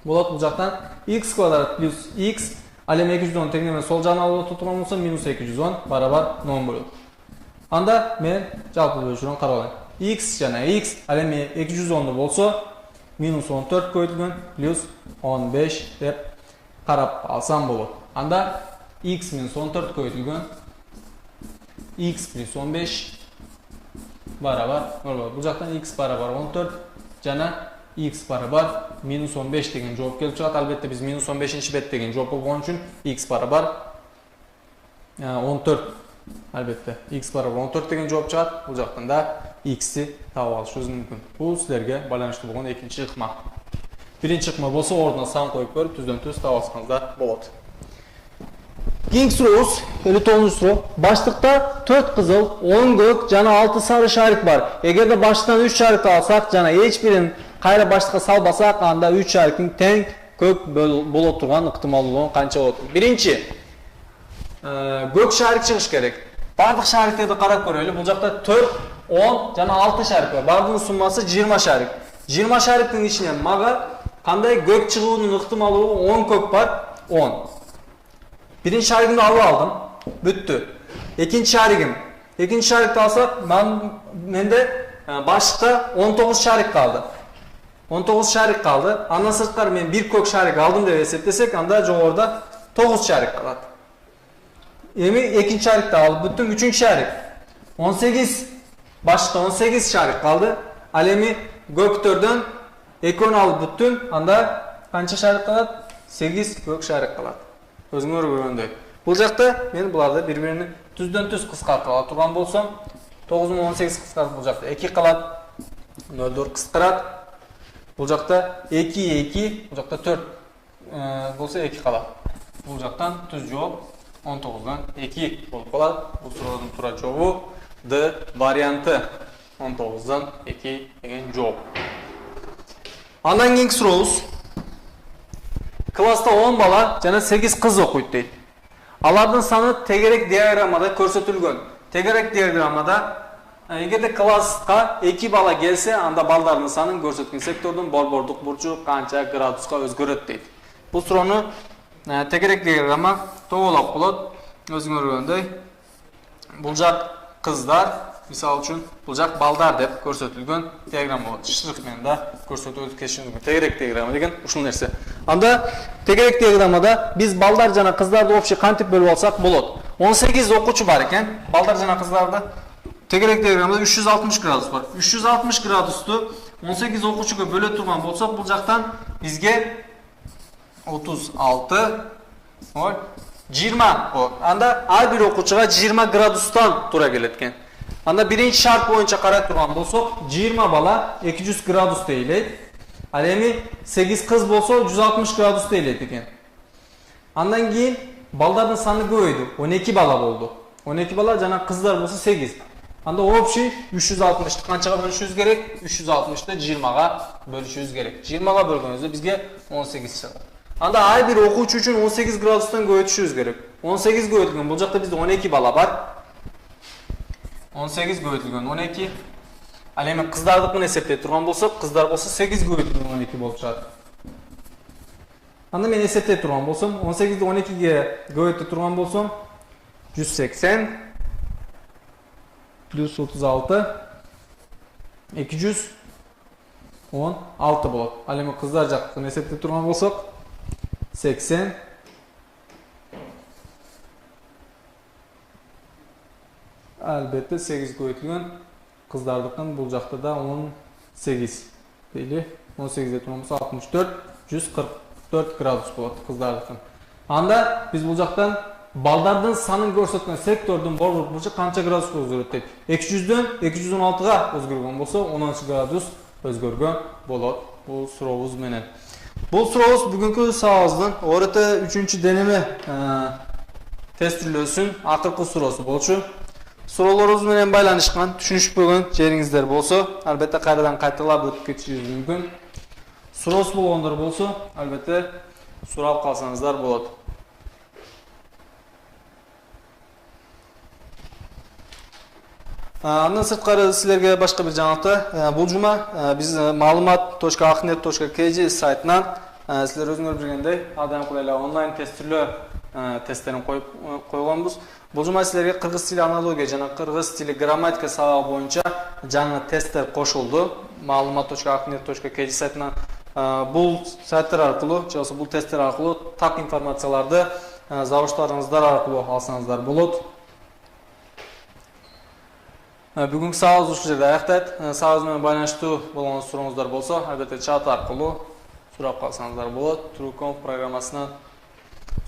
болот. Бул жактан x квадрат плюс x ал эми 210 теңдеме сол жагына алып отурган болсом минус 210 барабар 0 болот. Анда мен жалпы бөлүшүүнү карап алайын. X жана x ал эми 210 болсо минус 14 көйтүлгөн плюс 15 деп карап алсам болот. Анда x минус 14 көйтүлгөн x плюс 15 барабар 0 болот. Бул жактан x барабар 14 жана x барабар минус 15 деген жооп келип чыгат. Албетте биз минус 15 бет деген жооп болгон үчүн x барабар 14. Албетте x барабар 14 деген жооп чыгат. Бул жактан да x'ти таап алышыбыз мүмкүн. Бул силерге байланыштуу болгон экинчи ыкма. Биринчи ыкма болсо ордуна сан коюп көрүп түздөн-түз таап алсаңыздар болот. Keyingi sorumuz 59. soru. Başlıkta 4 kızıl, 10 gök, cana 6 sarı şarik var. Eğer de başlıktan 3 şarik alsak, cana hiçbirini kayra başlıkta salbasak, anda 3 şarikin teng kök bol oturgan ıhtımallılığın kança olur. Birinci, gök şarik çıkış gerek. Bardıq şariklerdi qarap göreli. Bu jakta 4, 10, cana 6 şarik var. Bardığın sunması 20 şarik. 20 şarikin içine maga kanday gök çıkığının ıhtımallılığı 10 kök var, 10. Birinci şarikini aldım. Büttü. İkinci şarikim. İkinci şarikte alsak mende başlıkta 19 şarik kaldı. 19 şarik kaldı. Andan sırtkar men bir kök şarik aldım diye heseplesek anda orada 9 şarik kaldı. Emi ikinci şarikte aldım. Büttüm. Üçüncü şarik. 18 başlıkta 18 şarik kaldı. Alemi göktörden ekon alıp büttüm. Anda kança şarik kaldı? 8 gök şarik kaldı. Özüңөр көргөндөй. Бул жакта мен буларды бири-биrini түздөн-түз кыскартып ала турган болсом, 9 менен 18 кыскартып бул жакта 2 калат. 0 кыскарат. Бул жакта 2 2, бул жакта 4 болсо 2 калат. Бул жактан түз жооп 19дан 2 болуп калат. Бул суроодун туура жообу D варианты. 19дан 2 деген жооп. Андан кийинки сурообуз Класста 10 бала жана 8 кыз окуйт дейт. Алардын саны тегерек диаграммада көрсөтүлгөн. Тегерек диаграммада эгерде класска 2 бала келсе, анда балдардын санын көрсөткөн сектордун борбордук бурчу канча градуска өзгөрөт дейт. Бул суроону тегерек диаграмма тоголоп болот. Өзүңөр көргөндөй. Бул жак кыздар, мисалы үчүн бул жак балдар деп көрсөтүлгөн диаграмма болот. Шырык менен да көрсөтүп кетишиңиз мүмкүн. Тегерек диаграмма деген ушул нерсе. Анда тегерек диаграммада биз балдар жана кыздарды общий кантип бөлүп алсак болот. 18 окуучу бар экен. Балдар жана кыздарды тегерек диаграммада 360 градус бар. 360 градусту 18 окуучуга бөлө турган болсок, бул жактан бизге 36 20 анда ар бир окуучуга 20 градустан туура келет экен. Анда биринчи шарт боюнча карай турган болсок, 20 бала 200 градус тейлейт. Ал эми 8 кыз болсо 160 градус тейлейт экен. Андан кийин балдардын саны көбөйдү. 12 бала болду. 12 бала жана кыздар болсо 8. Анда общий 360 канчага бөлүшүбүз керек? 360-ты 20га бөлүшүбүз керек. 20га бөлгөнүздө бизге 18 чыгат. Анда ар бир окуучу үчүн 18 градустан көбөйтүшүбүз керек. 18 көбөйтүлгөн. Бул жакта бизде 12 бала бар. 18 көбөйтүлгөн 12. Ал эми кыздардыкын эсептей турган болсок, кыздар болсо 8 көбөйтүлгөн 12 болуп чыгат. Анда мен эсептей турган болсом, 18ди 12ге көбөйтө турган болсом, 180 плюс 36 216 болот. Ал эми кыздар жактын эсептей турган болсок, 80 албетте 8 көбөйтүлгөн, кыздардыкын бул жакта да 18 дейли. 18 деп турганбыз 64 144 градус болот кыздардыкын. Анда биз бул жактан балдардын санын көрсөткөн сектордун борбордук бурчу канча градуска өзгөрөт дейт. 200дөн 216га өзгөргөн болсо 10 градус өзгөргөн болот бул сурообуз менен. Бул сурообуз бүгүнкү сабагыбыздын ОРТ 3-чү денеме тестилөөсүнүн акыркы суроосу болчу. Суроолорубуз менен байланышкан, түшүнүшпөгөн жериңиздер болсо, албетте кайрадан кайталап өтүп кетишиңиз мүмкүн. Суроосу болгондор болсо, албетте сурап калсаңыздар болот. Андан сырткары силерге башка бир жаңалыкта. Бул жума биз malumat.aknet.kz сайтынан силер өзүңөр билгендей адайымкы эле онлайн тестирлөө тесттерин койгонбуз. Бул жума силерге кыргыз тили аналогия жана кыргыз тили грамматика сабагы боюнча жаңы тесттер кошулду. malumat.aknet.kz сайтынан бул сайттар аркылуу, же болбосо бул тесттер аркылуу так информацияларды забыштарыңыздар аркылуу алсаңыздар болот. Бүгүнкү сабагыбыз ушул жерде аяктайт. Сабагыбыз менен байланыштуу болгон сурооңуздар болсо, албетте чат аркылуу сурап калсаңыздар болот. Truecom программасынан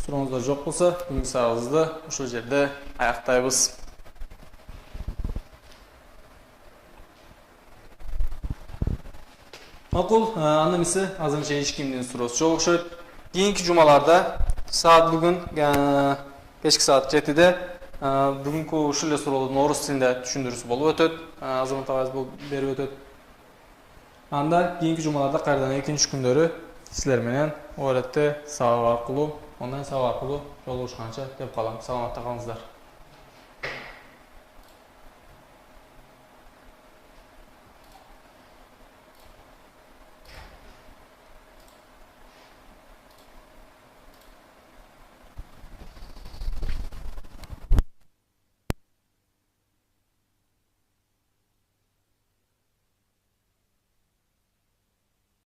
сурооңуздар жок болсо, бүгүнкү сабагыбызды ушул жерде аяктайбыз. Макул, анда эмесе азырынча эч кимдин суроосу жок окшойт. Кийинки жумаларда саат бүгүн кечки саат 7-де бүгүнкү ушул эле суроолордун орус тилинде түшүндүрүүсү болуп өтөт. Азамат агайыбыз бул берип өтөт. Анда кийинки жумаларда кайрадан экинчи күндөрү силер менен оретте сабак аркылуу, онлайн сабак аркылуу жолугушканча деп калам. Саламатта калыңыздар.